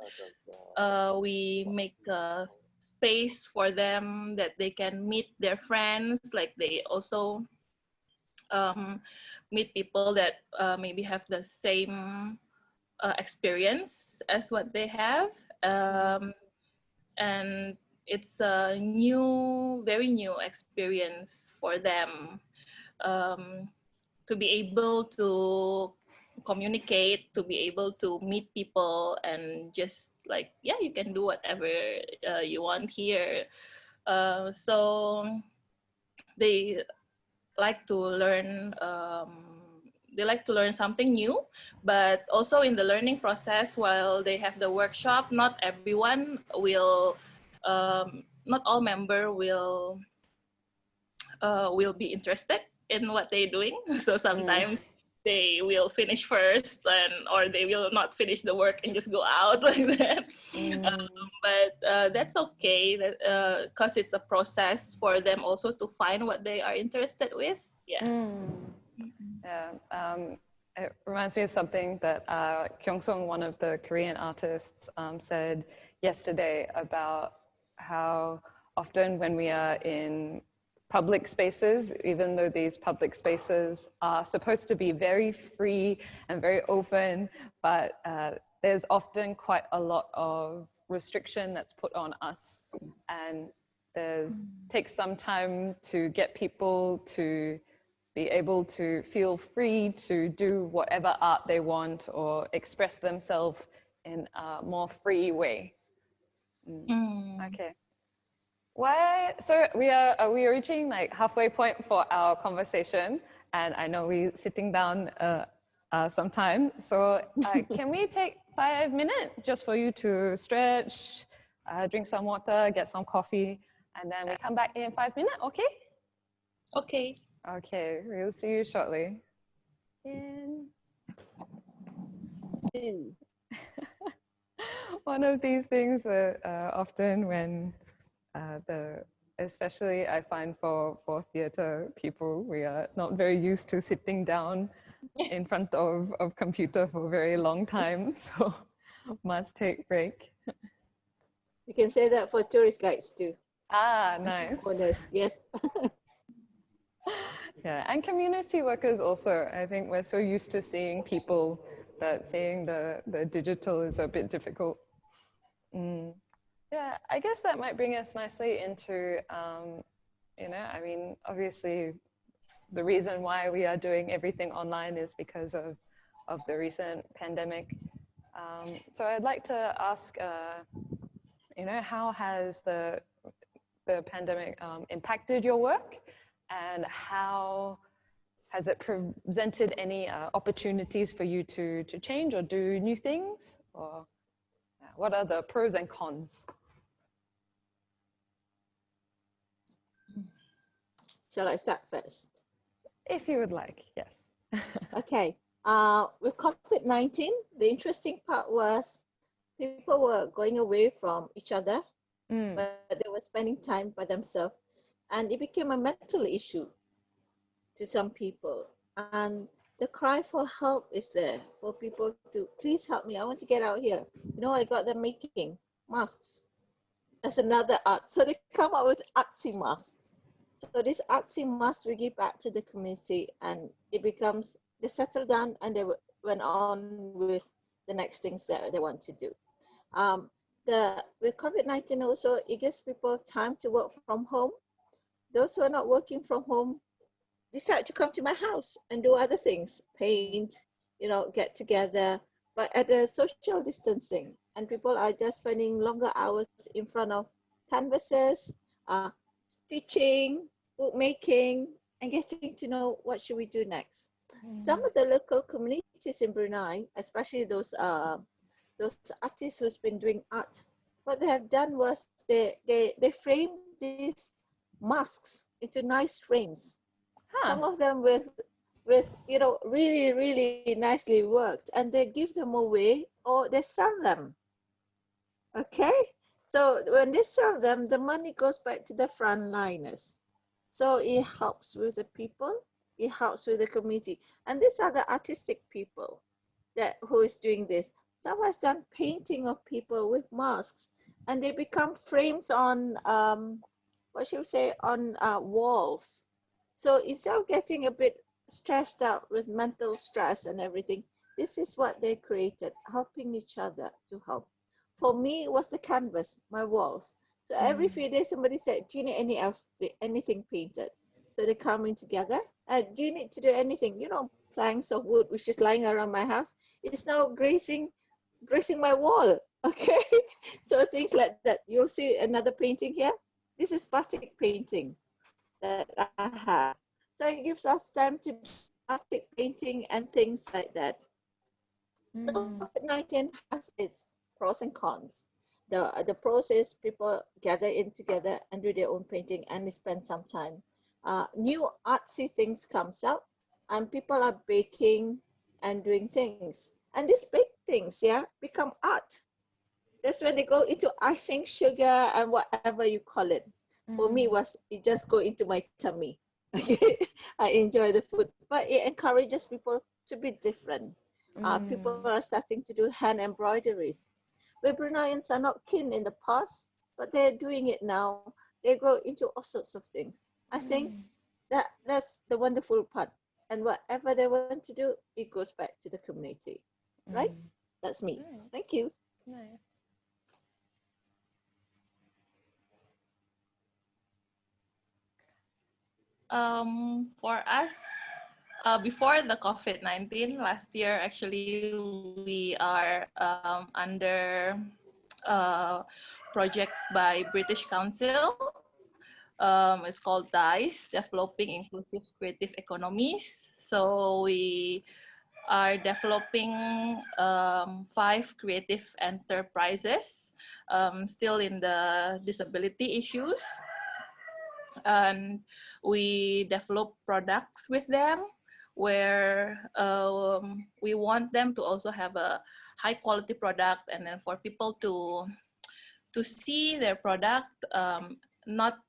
we make a space for them that they can meet their friends, like they also meet people that maybe have the same experience as what they have. And it's a very new experience for them, to be able to communicate, to be able to meet people, and just like, yeah, you can do whatever you want here. So they like to learn, something new, but also in the learning process while they have the workshop, not everyone will, not all member will be interested in what they're doing. So sometimes they will finish first, or they will not finish the work and just go out like that. But that's okay, because it's a process for them also to find what they are interested with. Yeah. It reminds me of something that Kyung-sung, one of the Korean artists, said yesterday about how often when we are in public spaces, even though these public spaces are supposed to be very free and very open, but there's often quite a lot of restriction that's put on us, and takes some time to get people to be able to feel free to do whatever art they want or express themselves in a more free way. Okay. So we are reaching like halfway point for our conversation, and I know we're sitting down some time. So can we take 5 minutes just for you to stretch, drink some water, get some coffee, and then we come back in 5 minutes, okay? Okay. Okay, we'll see you shortly. One of these things that often when especially I find for theater people, we are not very used to sitting down in front of computer for a very long time, so must take break. You can say that for tourist guides too. Ah, nice. Owners, yes. Yeah, and community workers also. I think we're so used to seeing people that seeing the digital is a bit difficult. Yeah, I guess that might bring us nicely into, I mean, obviously the reason why we are doing everything online is because of the recent pandemic. So I'd like to ask, how has the pandemic impacted your work, and how has it presented any opportunities for you to change or do new things? Or what are the pros and cons? Shall I start first? If you would like, yes. Okay. With COVID-19, the interesting part was people were going away from each other, but they were spending time by themselves, and it became a mental issue to some people. And the cry for help is there for people to, please help me, I want to get out here. I got them making masks. That's another art. So they come up with artsy masks. So this artsy masks we give back to the community, and it becomes, they settle down and they went on with the next things that they want to do. With COVID-19 also, it gives people time to work from home. Those who are not working from home decide to come to my house and do other things, paint, get together, but at a social distancing. And people are just spending longer hours in front of canvases, stitching, bookmaking, and getting to know what should we do next. Some of the local communities in Brunei, especially those artists who's been doing art, what they have done was they framed these masks into nice frames. Some of them with with, you know, really, really nicely worked, and they give them away or they sell them. Okay, so when they sell them, the money goes back to the frontliners. So it helps with the people, it helps with the community, and these are the artistic people that who is doing this. Someone has done painting of people with masks, and they become frames on what should we say, on walls. So instead of getting a bit stressed out with mental stress and everything, this is what they created, helping each other to help. For me, it was the canvas, my walls. So every few days, somebody said, "Do you need anything painted?" So they come in together. Do you need to do anything? You know, planks of wood which is lying around my house. It's now grazing my wall. Okay, so things like that. You'll see another painting here. This is batik painting that I have. So it gives us time to do batik painting and things like that. So COVID-19 has its pros and cons. The pros is people gather in together and do their own painting and they spend some time. New artsy things comes out and people are baking and doing things. And these baked things, yeah, become art. That's when they go into icing, sugar, and whatever you call it. For me, it just go into my tummy. I enjoy the food, but it encourages people to be different. People are starting to do hand embroideries. Where Bruneians are not keen in the past, but they're doing it now. They go into all sorts of things. I think that's the wonderful part. And whatever they want to do, it goes back to the community, right? That's me. Thank you. Nice. For us, before the COVID-19 last year, actually, we are under projects by British Council. It's called Tues, Developing Inclusive Creative Economies. So we are developing 5 creative enterprises, still in the disability issues. And we develop products with them where we want them to also have a high quality product, and then for people to see their product, not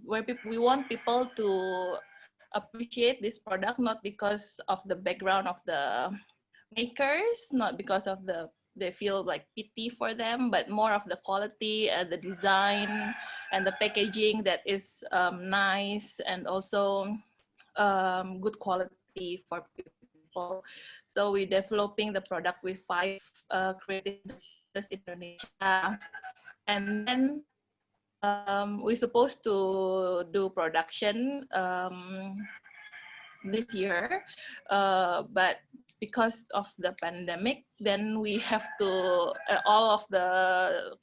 where we want people to appreciate this product not because of the background of the makers, not because of they feel like pity for them, but more of the quality and the design and the packaging that is nice and also good quality for people. So we're developing the product with 5 creative directors in Indonesia. And then we're supposed to do production this year, but because of the pandemic, then we have to, all of the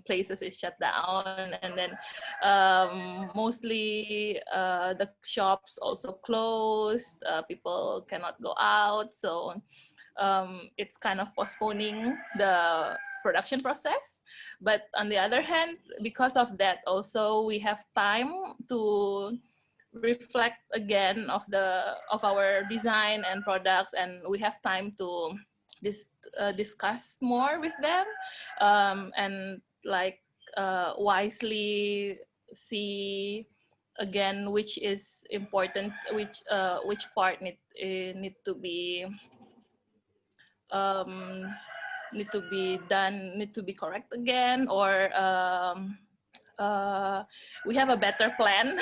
places is shut down, and then mostly the shops also closed, people cannot go out, so it's kind of postponing the production process. But on the other hand, because of that also, we have time to reflect again of our design and products, and we have time to discuss more with them, and like wisely see again which is important, which part need to be done, need to be correct again, or we have a better plan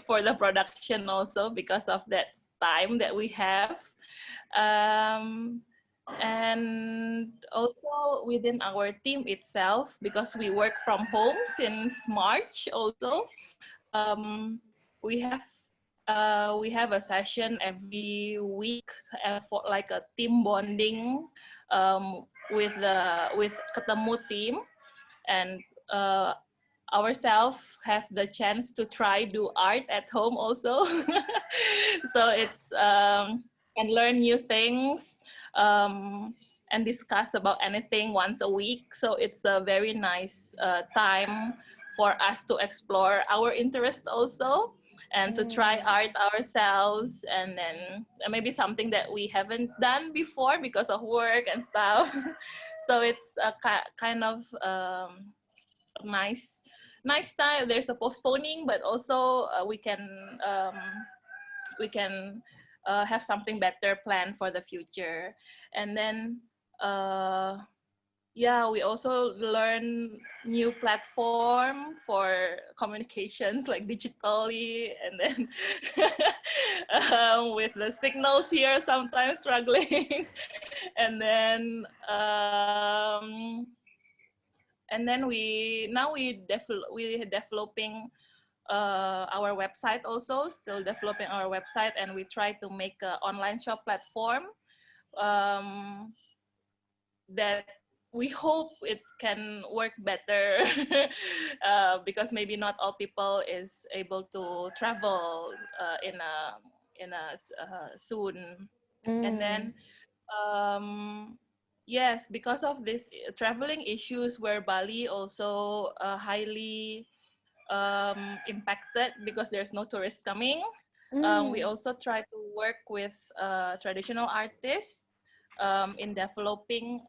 for the production also because of that time that we have. And also within our team itself, because we work from home since March also, we have a session every week for like a team bonding with Ketemu team, and ourselves have the chance to try do art at home also. So it's and learn new things, and discuss about anything once a week. So it's a very nice time for us to explore our interest also, and to try art ourselves, and then maybe something that we haven't done before because of work and stuff. So it's a kind of nice time. There's a postponing, but also we can have something better planned for the future. And then yeah, we also learn new platform for communications, like digitally, and then with the signals here sometimes struggling. And then we developing our website, also still developing our website, and we try to make an online shop platform that we hope it can work better because maybe not all people is able to travel in a soon. And then yes, because of this traveling issues, where Bali also highly impacted because there's no tourists coming. We also try to work with traditional artists in developing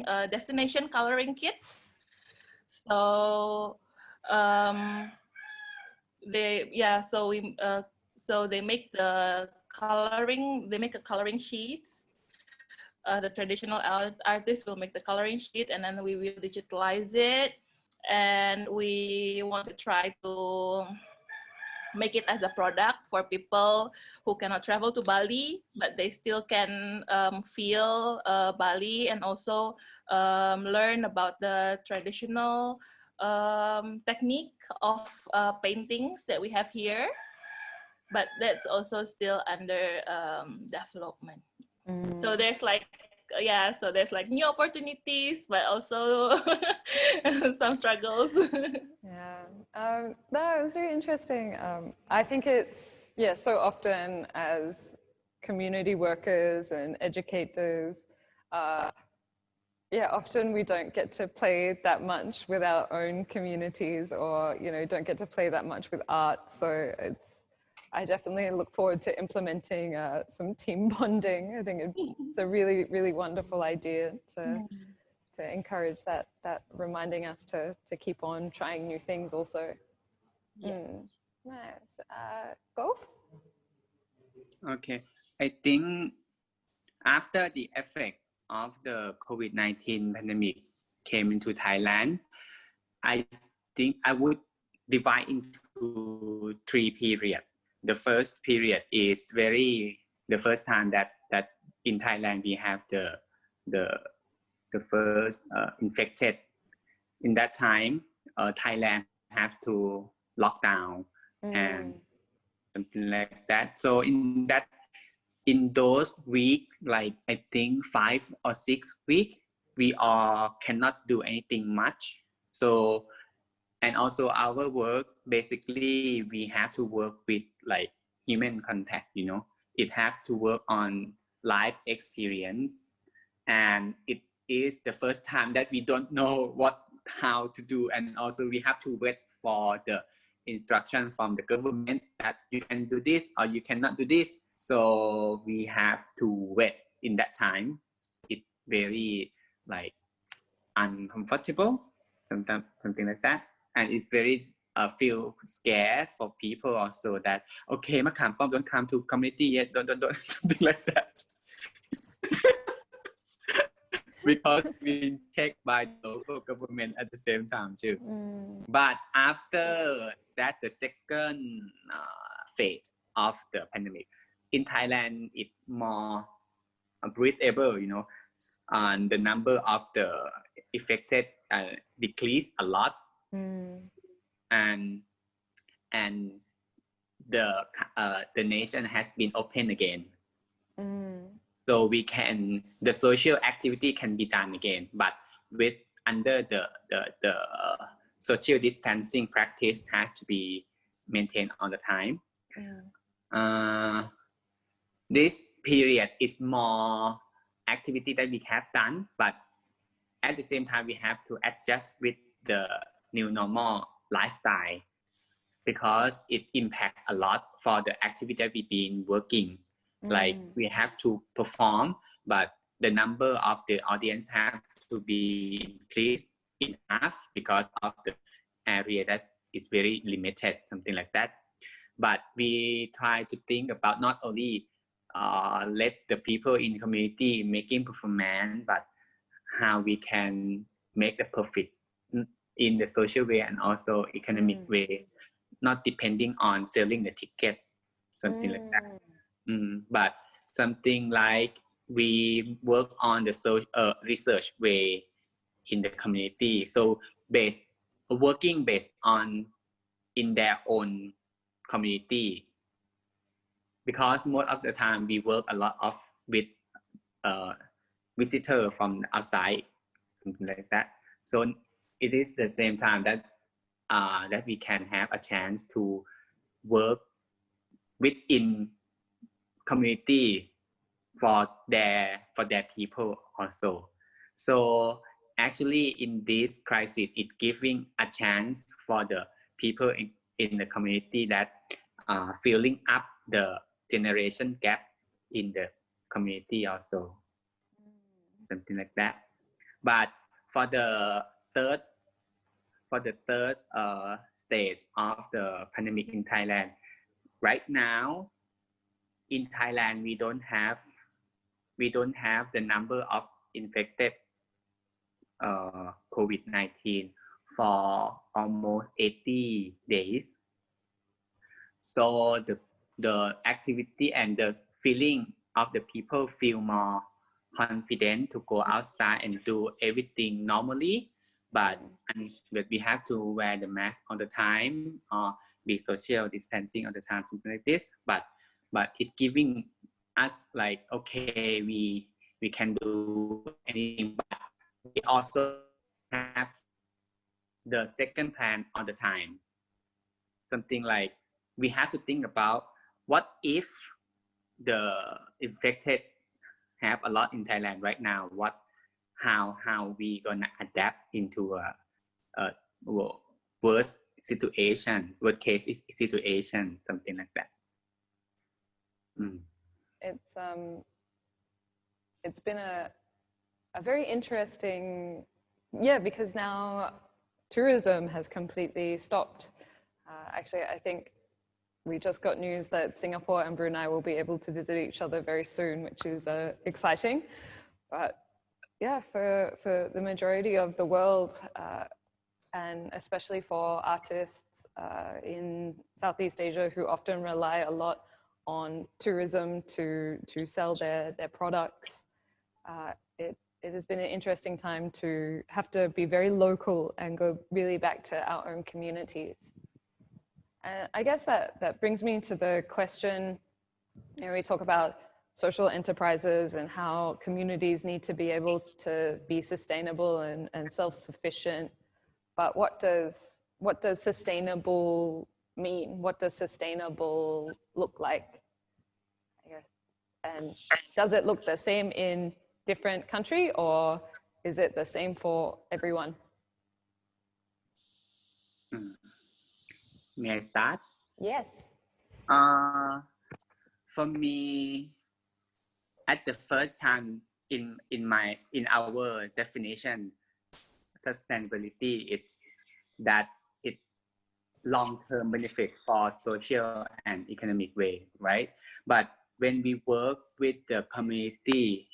a destination coloring kit. So they make the coloring. They make a coloring sheets. The traditional artists will make the coloring sheet, and then we will digitalize it. And we want to try to make it as a product for people who cannot travel to Bali, but they still can feel Bali, and also learn about the traditional technique of paintings that we have here. But that's also still under development. So there's like new opportunities, but also some struggles. No, it's very interesting. I think it's, so often as community workers and educators, often we don't get to play that much with our own communities, or, don't get to play that much with art. So I definitely look forward to implementing some team bonding. I think it's a really, really wonderful idea to encourage that, reminding us to keep on trying new things also. Nice. Go? Okay. I think after the effect of the COVID-19 pandemic came into Thailand, I think I would divide into 3 periods. The first period is the first time that in Thailand we have the first infected. In that time, Thailand has to lock down and something like that. So in those weeks, like I think 5 or 6 weeks, we all cannot do anything much. So, and also our work, basically we have to work with like human contact, it have to work on life experience. And it is the first time that we don't know how to do. And also we have to wait for the instruction from the government that you can do this or you cannot do this. So we have to wait in that time. It's very like uncomfortable, something like that. And it's very feel scared for people also that, okay, Makhampom, don't come to community yet, don't, something like that. Because we checked by the local government at the same time too. But after that, the second phase of the pandemic, in Thailand, it's more breathable, and the number of the affected decreased a lot. And the nation has been open again. So the social activity can be done again, but with under the social distancing practice had to be maintained all the time. This period is more activity that we have done, but at the same time we have to adjust with the new normal lifestyle. because it impacts a lot for the activity that we've been working. Like we have to perform, but the number of the audience have to be increased in half because of the area that is very limited, something like that. But we try to think about not only let the people in the community making performance, but how we can make the profit in the social way and also economic way, not depending on selling the ticket, something like that. But something like we work on the research way in the community. So working based on in their own community, because most of the time we work a lot with visitor from outside, something like that. So it is the same time that that we can have a chance to work within community for their people also. So actually in this crisis, it giving a chance for the people in the community that filling up the generation gap in the community also, something like that. But for the third stage of the pandemic in Thailand, right now in Thailand we don't have the number of infected COVID-19 for almost 80 days. So the activity and the feeling of the people feel more confident to go outside and do everything normally, but we have to wear the mask all the time or be social distancing all the time, something like this. But it giving us like, okay, we can do anything, but we also have the second plan all the time. Something like we have to think about what if the infected have a lot in Thailand right now. How we gonna adapt into a worst situation, worst case situation, something like that. It's been a very interesting, because now tourism has completely stopped. Actually, I think we just got news that Singapore and Brunei will be able to visit each other very soon, which is exciting. But yeah, for the majority of the world, and especially for artists in Southeast Asia who often rely a lot on tourism to sell their products, it has been an interesting time to have to be very local and go really back to our own communities. And I guess that brings me to the question, we talk about social enterprises and how communities need to be able to be sustainable and self-sufficient. But what does sustainable mean? What does sustainable look like? And does it look the same in different country, or is it the same for everyone? May I start? Yes. For me, at the first time in our definition, sustainability, it's that it long-term benefit for social and economic way, right? But when we work with the community,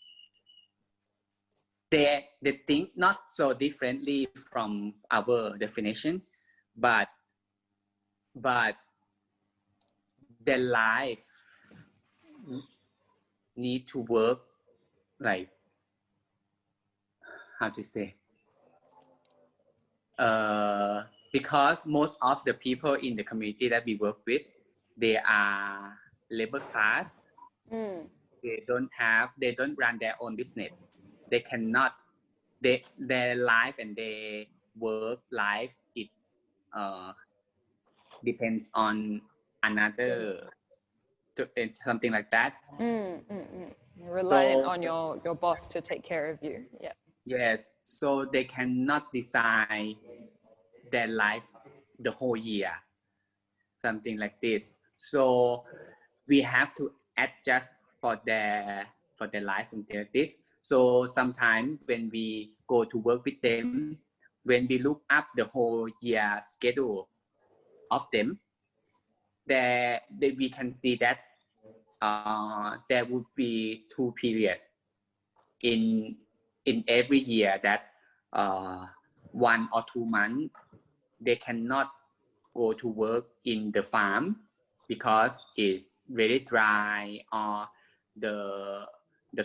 they think not so differently from our definition, but their life need to work like, how to say, because most of the people in the community that we work with, they are labor class. They don't run their own business. They cannot, their life and their work life, it depends on another, something like that. Reliant on your boss to take care of you. Yeah. Yes, so they cannot design their life the whole year. something like this. So we have to adjust for their life, something like this. So sometimes when we go to work with them, when we look up the whole year schedule of them, we can see that there would be 2 periods in every year that 1 or 2 months they cannot go to work in the farm because it's very dry, or the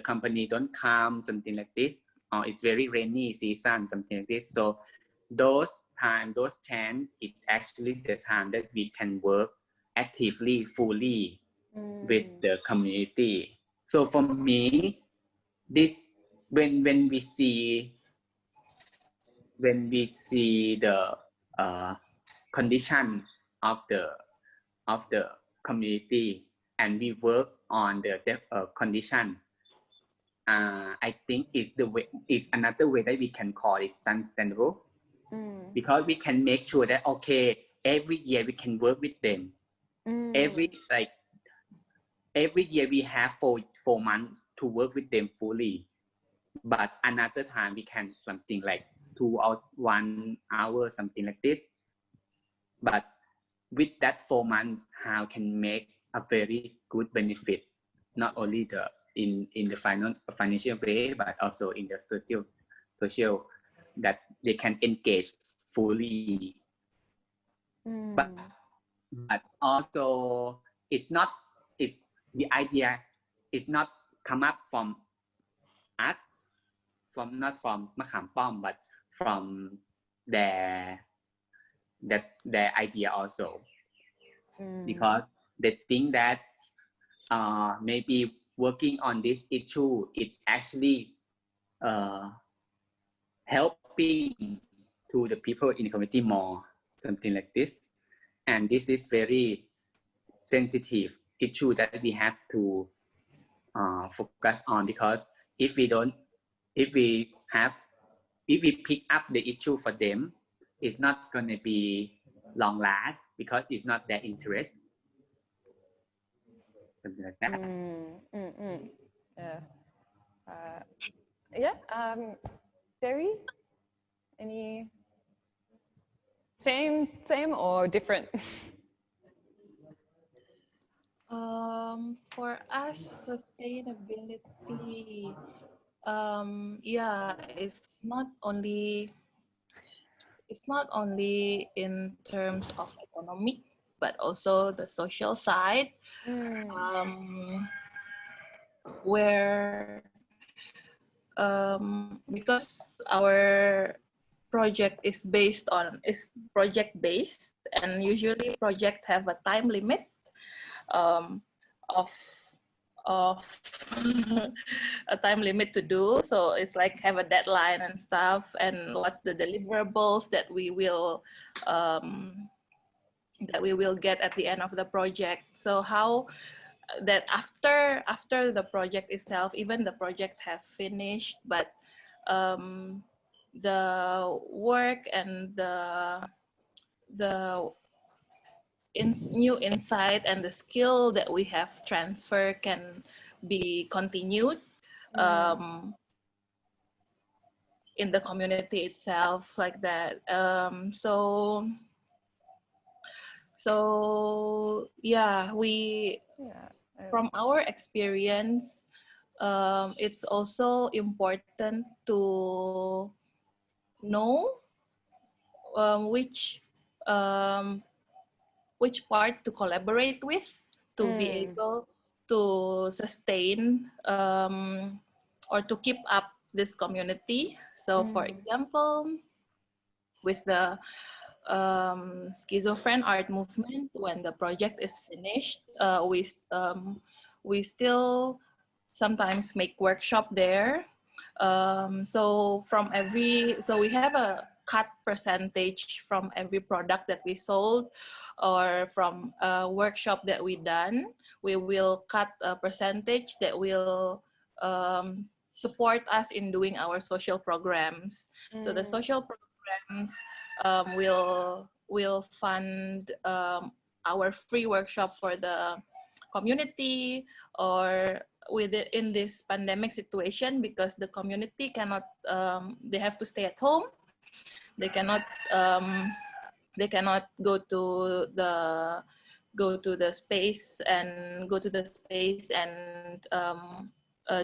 company don't come, something like this, or it's very rainy season, something like this. So those chance, it's actually the time that we can work actively, fully with the community. So for me, this when we see the condition of the community and we work on the condition, I think is another way that we can call it sustainable, because we can make sure that okay, every year we can work with them. Every year we have 4 months to work with them fully, but another time we can something like 2 or 1 hour, something like this. But with that 4 months, how can make a very good benefit, not only in the financial way, but also in the social that they can engage fully. But also it's the idea is not come up from us, not from Makhampom, but from their idea also, because they think that maybe working on this issue, it actually helping to the people in the community more, something like this. And this is very sensitive issue that we have to focus on, because if we pick up the issue for them, it's not going to be long last, because it's not their interest, something like that. Dewi, any same or different? For us, sustainability, yeah, it's not only in terms of economic, but also the social side, where because our project is project based, and usually project have a time limit of a time limit to do. So it's like have a deadline and stuff, and what's the deliverables that we will get at the end of the project. So how that after the project itself, even the project have finished, but the work and the new insight and the skill that we have transferred can be continued in the community itself, like that. So yeah, from our experience, it's also important to know which part to collaborate with to be able to sustain or to keep up this community. So for example, with the schizophrenic art movement, when the project is finished, we still sometimes make workshop there. So we have a cut percentage from every product that we sold, or from a workshop that we done. We will cut a percentage that will support us in doing our social programs. So the social programs will fund our free workshop for the community, or with it in this pandemic situation, because the community cannot, they have to stay at home. They cannot go to the space and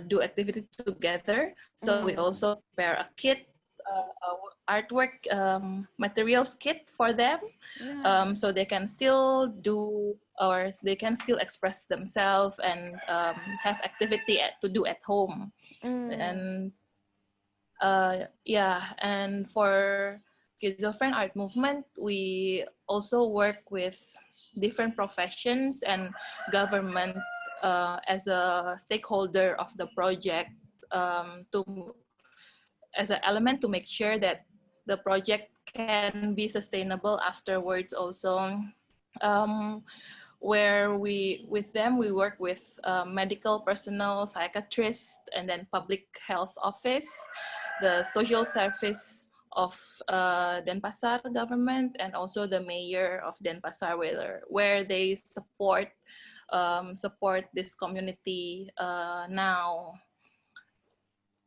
do activity together. So we also prepare a kit, artwork materials kit for them, so they can still do, or they can still express themselves and have activity to do at home. And and for Schizophrenic Art Movement, we also work with different professions and government as a stakeholder of the project, as an element to make sure that the project can be sustainable afterwards also. Where with them we work with medical personnel, psychiatrists, and then public health office, the social service of Denpasar government, and also the mayor of Denpasar, where they support this community now,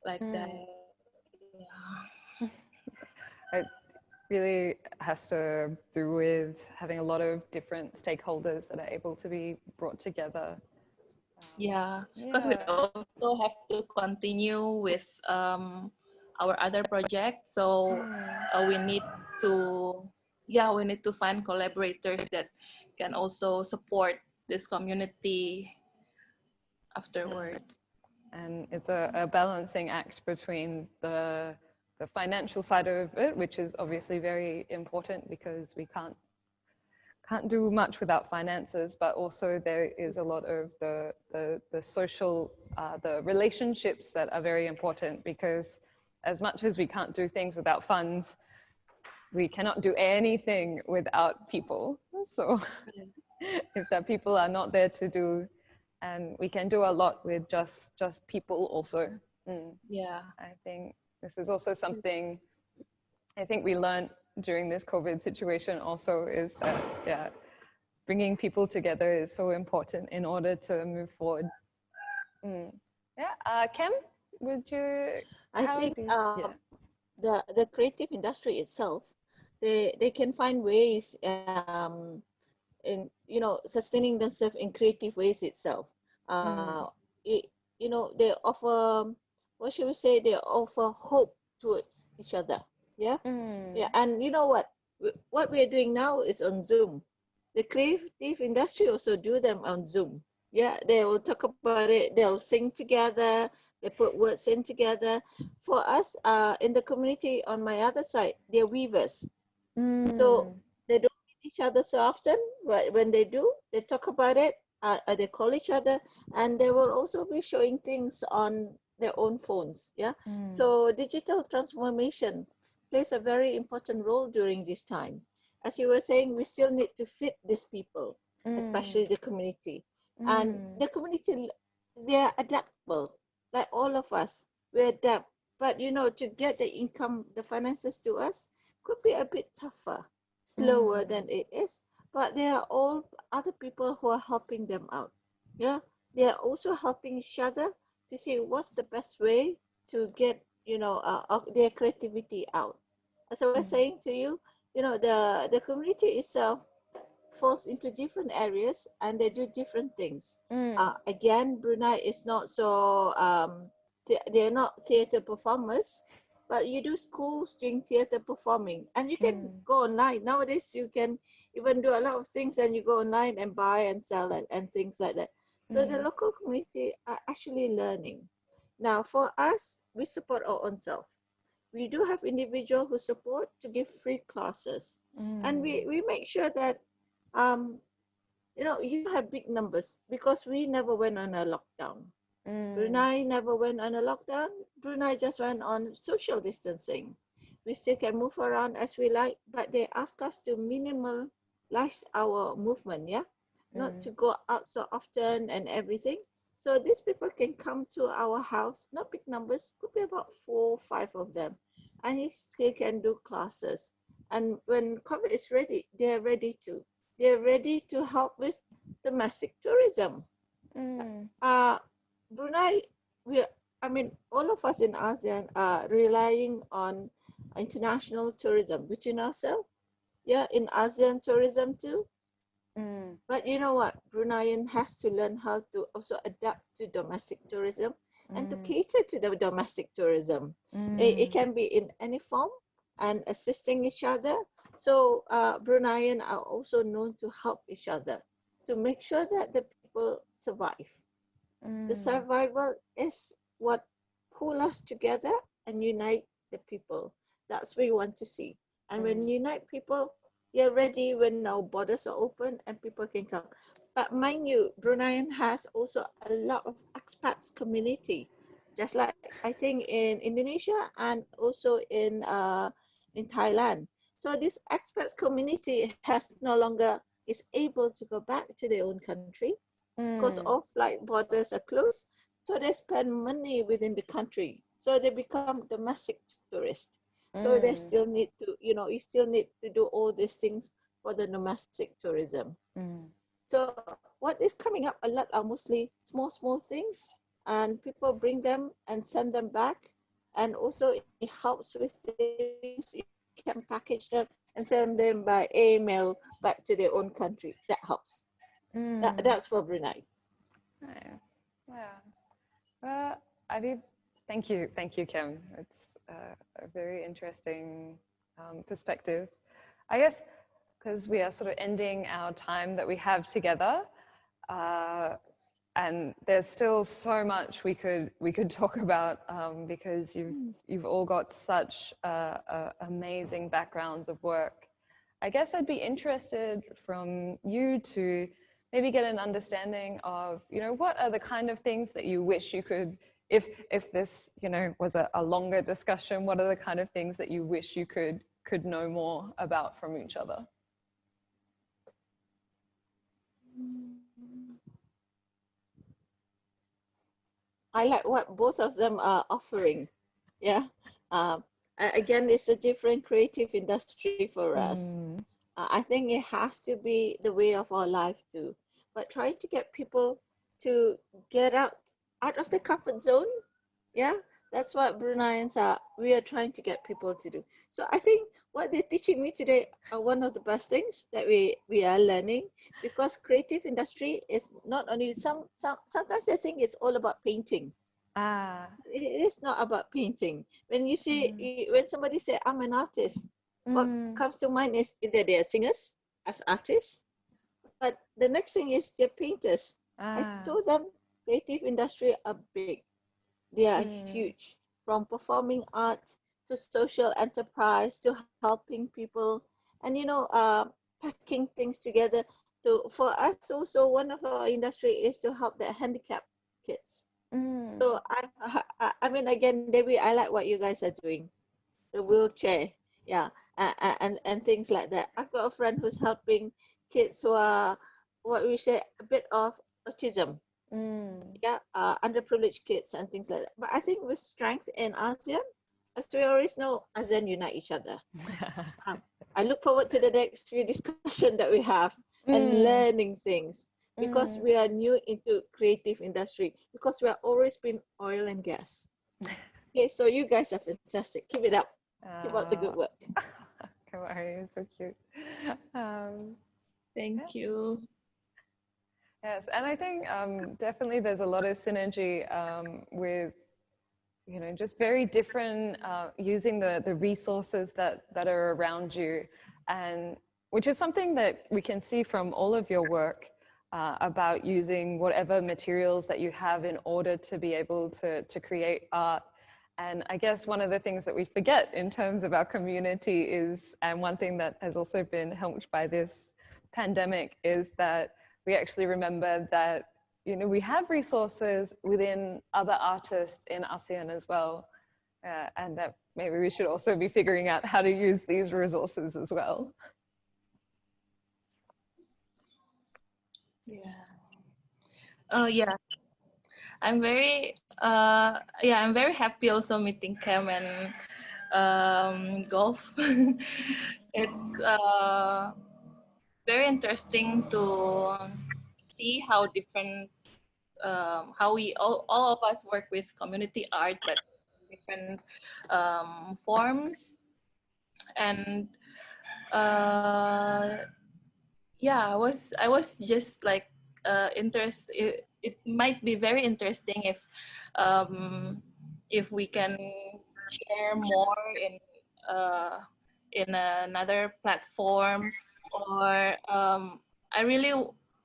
like that. It really has to do with having a lot of different stakeholders that are able to be brought together. Because we also have to continue with our other projects, so we need to find collaborators that can also support this community afterwards. And it's a balancing act between the financial side of it, which is obviously very important because we can't do much without finances, but also there is a lot of the social, the relationships that are very important, because as much as we can't do things without funds, we cannot do anything without people. So if the people are not there to do, and we can do a lot with just people also. I think this is also something I think we learned during this COVID situation also, is that bringing people together is so important in order to move forward. Kem, would you? I think the creative industry itself, they can find ways in sustaining themselves in creative ways itself. They offer, what should we say? They offer hope towards each other. And you know what we are doing now is on Zoom. The creative industry also do them on Zoom. They will talk about it, they'll sing together, they put words in together. For us in the community on my other side, they're weavers. So they don't meet each other so often, but when they do, they talk about it, they call each other, and they will also be showing things on their own phones. So digital transformation plays a very important role during this time. As you were saying, we still need to fit these people, especially the community. And the community, they are adaptable, like all of us, we adapt. But to get the income, the finances to us could be a bit tougher, slower than it is. But there are all other people who are helping them out. They are also helping each other to see what's the best way to get their creativity out. As I was saying to you, the community itself falls into different areas and they do different things. Again, Brunei is not so, they're not theatre performers, but you do schools doing theatre performing, and you can go online. Nowadays, you can even do a lot of things, and you go online and buy and sell and things like that. So the local community are actually learning. Now, for us, we support our own self. We do have individuals who support to give free classes. And we make sure that, you have big numbers, because we never went on a lockdown. Brunei never went on a lockdown. Brunei just went on social distancing. We still can move around as we like, but they ask us to minimalize our movement, not to go out so often and everything. So these people can come to our house, not big numbers, could be about 4 or 5 of them, and you still can do classes. And when COVID is ready, they're ready to. they're ready to help with domestic tourism. Brunei, all of us in ASEAN are relying on international tourism between ourselves. Yeah, in ASEAN tourism too. But you know what? Bruneian has to learn how to also adapt to domestic tourism and to cater to the domestic tourism. It can be in any form and assisting each other. So Bruneian are also known to help each other to make sure that the people survive. The survival is what pull us together and unite the people. That's what we want to see. And when you unite people, you're ready when our borders are open and people can come. But mind you, Brunei has also a lot of expats community, just like I think in Indonesia and also in Thailand. So this expats community has no longer is able to go back to their own country because all flight borders are closed. So they spend money within the country. So they become domestic tourists. So they still need to, you still need to do all these things for the domestic tourism. So what is coming up a lot are mostly small things, and people bring them and send them back. And also it helps with things, you can package them and send them by email back to their own country. That helps. That's for Brunei. Nice. Wow. I mean, thank you, Kem. It's a very interesting perspective. I guess because we are sort of ending our time that we have together, and there's still so much we could talk about because you've all got such amazing backgrounds of work. I guess I'd be interested from you to maybe get an understanding of, what are the kind of things that you wish you could, if this, was a longer discussion, what are the kind of things that you wish you could know more about from each other? I like what both of them are offering. Yeah. Again, it's a different creative industry for us. I think it has to be the way of our life too. But try to get people to get out of the comfort zone. Yeah, that's what Bruneians are. We are trying to get people to do. So I think what they're teaching me today are one of the best things that we are learning, because creative industry is not only sometimes I think it's all about painting. It is not about painting. When you say when somebody say I'm an artist, what comes to mind is either they are singers as artists, but the next thing is they're painters. I told them creative industry are big. They are huge, from performing art to social enterprise to helping people, and packing things together. For us also, one of our industry is to help the handicapped kids. So I mean, again, Dewi, I like what you guys are doing, the wheelchair, yeah, and things like that. I've got a friend who's helping kids who are what we say a bit of autism. Yeah, underprivileged kids and things like that. But I think with strength in ASEAN, as we always know, ASEAN unite each other. I look forward to the next few discussion that we have and learning things, because we are new into creative industry, because we have always been oil and gas. Okay, so you guys are fantastic. Keep it up. Keep up the good work. Kemariah, you're so cute. Thank you. Yes, and I think definitely there's a lot of synergy with, just very different, using the resources that are around you, and which is something that we can see from all of your work about using whatever materials that you have in order to be able to create art. And I guess one of the things that we forget in terms of our community is, and one thing that has also been helped by this pandemic, is that we actually remember that, we have resources within other artists in ASEAN as well, and that maybe we should also be figuring out how to use these resources as well. Yeah. Oh yeah. I'm very happy also meeting Kem and Golf. It's very interesting to see how different, how we all of us work with community art, but different forms. And yeah, I was just like it might be very interesting if we can share more in another platform, or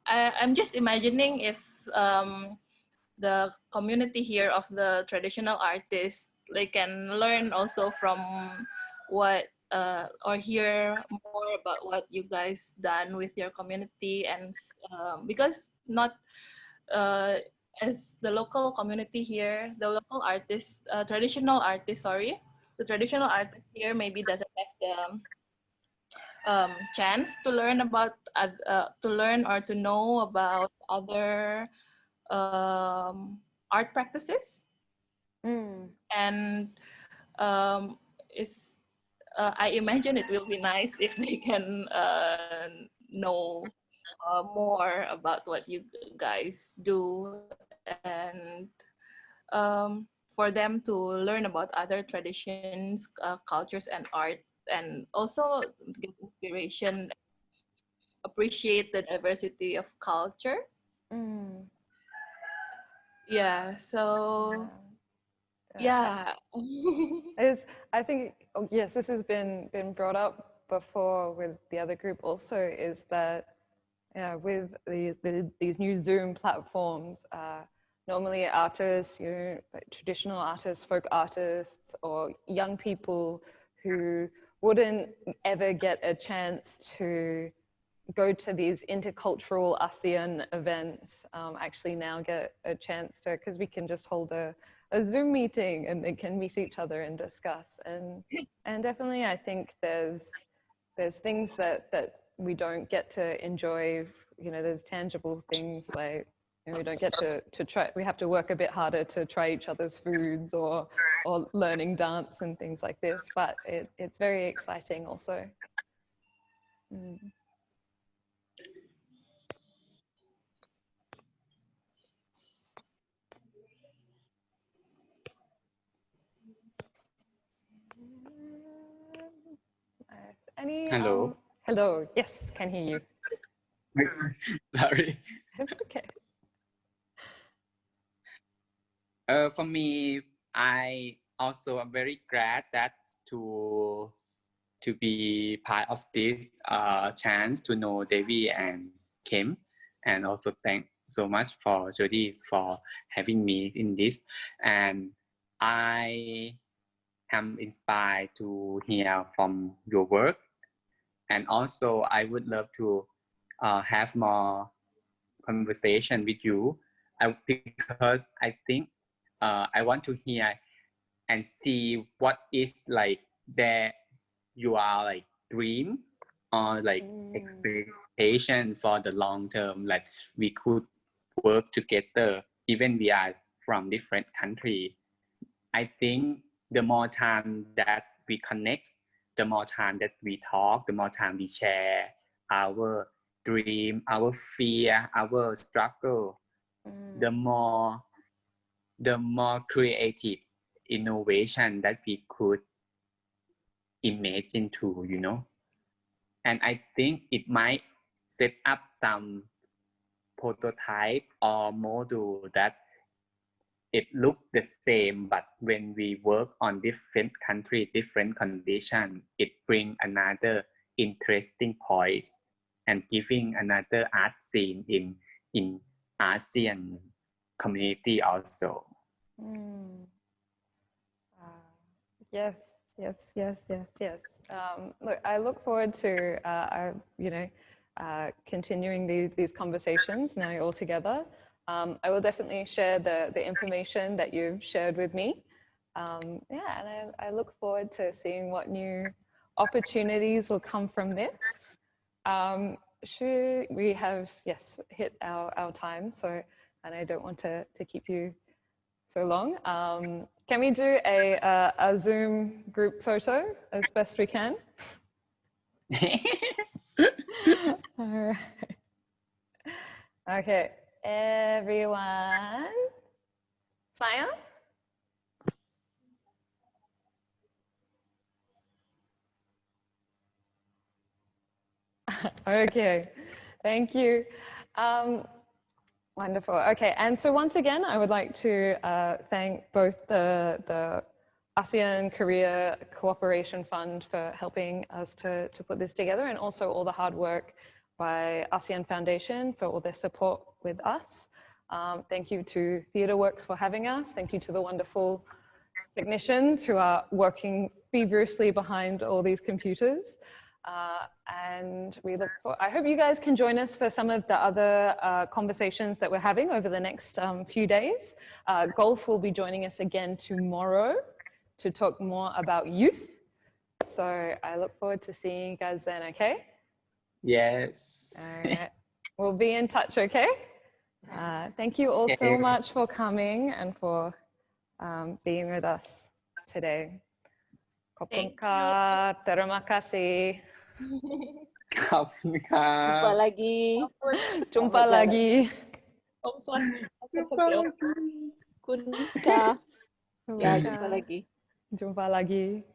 I'm just imagining if the community here of the traditional artists, they can learn also from what or hear more about what you guys done with your community. And because not as the local community here, the local artists, traditional artists, sorry, the traditional artists here maybe doesn't have the chance to learn about to learn or to know about other art practices. And it's I imagine it will be nice if they can know more about what you guys do, and for them to learn about other traditions, cultures, and art, and also get inspiration, appreciate the diversity of culture. Yeah, so yeah. I think, yes, this has been brought up before with the other group also, is that with these new Zoom platforms, normally artists, like traditional artists, folk artists, or young people who wouldn't ever get a chance to go to these intercultural ASEAN events, actually now get a chance to, because we can just hold a Zoom meeting and they can meet each other and discuss. And definitely I think there's things that we don't get to enjoy. There's tangible things like, we don't get to try, we have to work a bit harder to try each other's foods or learning dance and things like this, but it's very exciting also. Hello. Hello. Yes, can hear you. Sorry. It's okay. For me, I also am very glad that to be part of this chance to know Dewi and Kem, and also thank so much for Jody for having me in this. And I am inspired to hear from your work, and also I would love to have more conversation with you, because I think I want to hear and see what is like that you are like dream or like expectation for the long term, like we could work together even we are from different country. I think the more time that we connect, the more time that we talk, the more time we share our dream, our fear, our struggle, the more creative innovation that we could imagine to, And I think it might set up some prototype or model that it looks the same, but when we work on different country, different conditions, it brings another interesting point and giving another art scene in ASEAN community also. Yes. Look, I look forward to continuing these conversations now all together. I will definitely share the information that you've shared with me. And I look forward to seeing what new opportunities will come from this. We have, yes, hit our time, so, and I don't want to keep you so long. Can we do a Zoom group photo as best we can? All right. Okay, everyone, smile. Okay, thank you. Wonderful. Okay, and so once again, I would like to thank both the ASEAN Korea Cooperation Fund for helping us to put this together, and also all the hard work by ASEAN Foundation for all their support with us. Thank you to TheatreWorks for having us. Thank you to the wonderful technicians who are working feverishly behind all these computers. And we look for, I hope you guys can join us for some of the other conversations that we're having over the next few days. Golf will be joining us again tomorrow to talk more about youth. So I look forward to seeing you guys then, okay? Yes. All right. We'll be in touch, okay? Thank you all so much for coming and for being with us today. Kopungka, terima kasih. Jumpa lagi. Jumpa lagi. Om Swastiastu. Kunka. Ya, jumpa lagi. Jumpa lagi.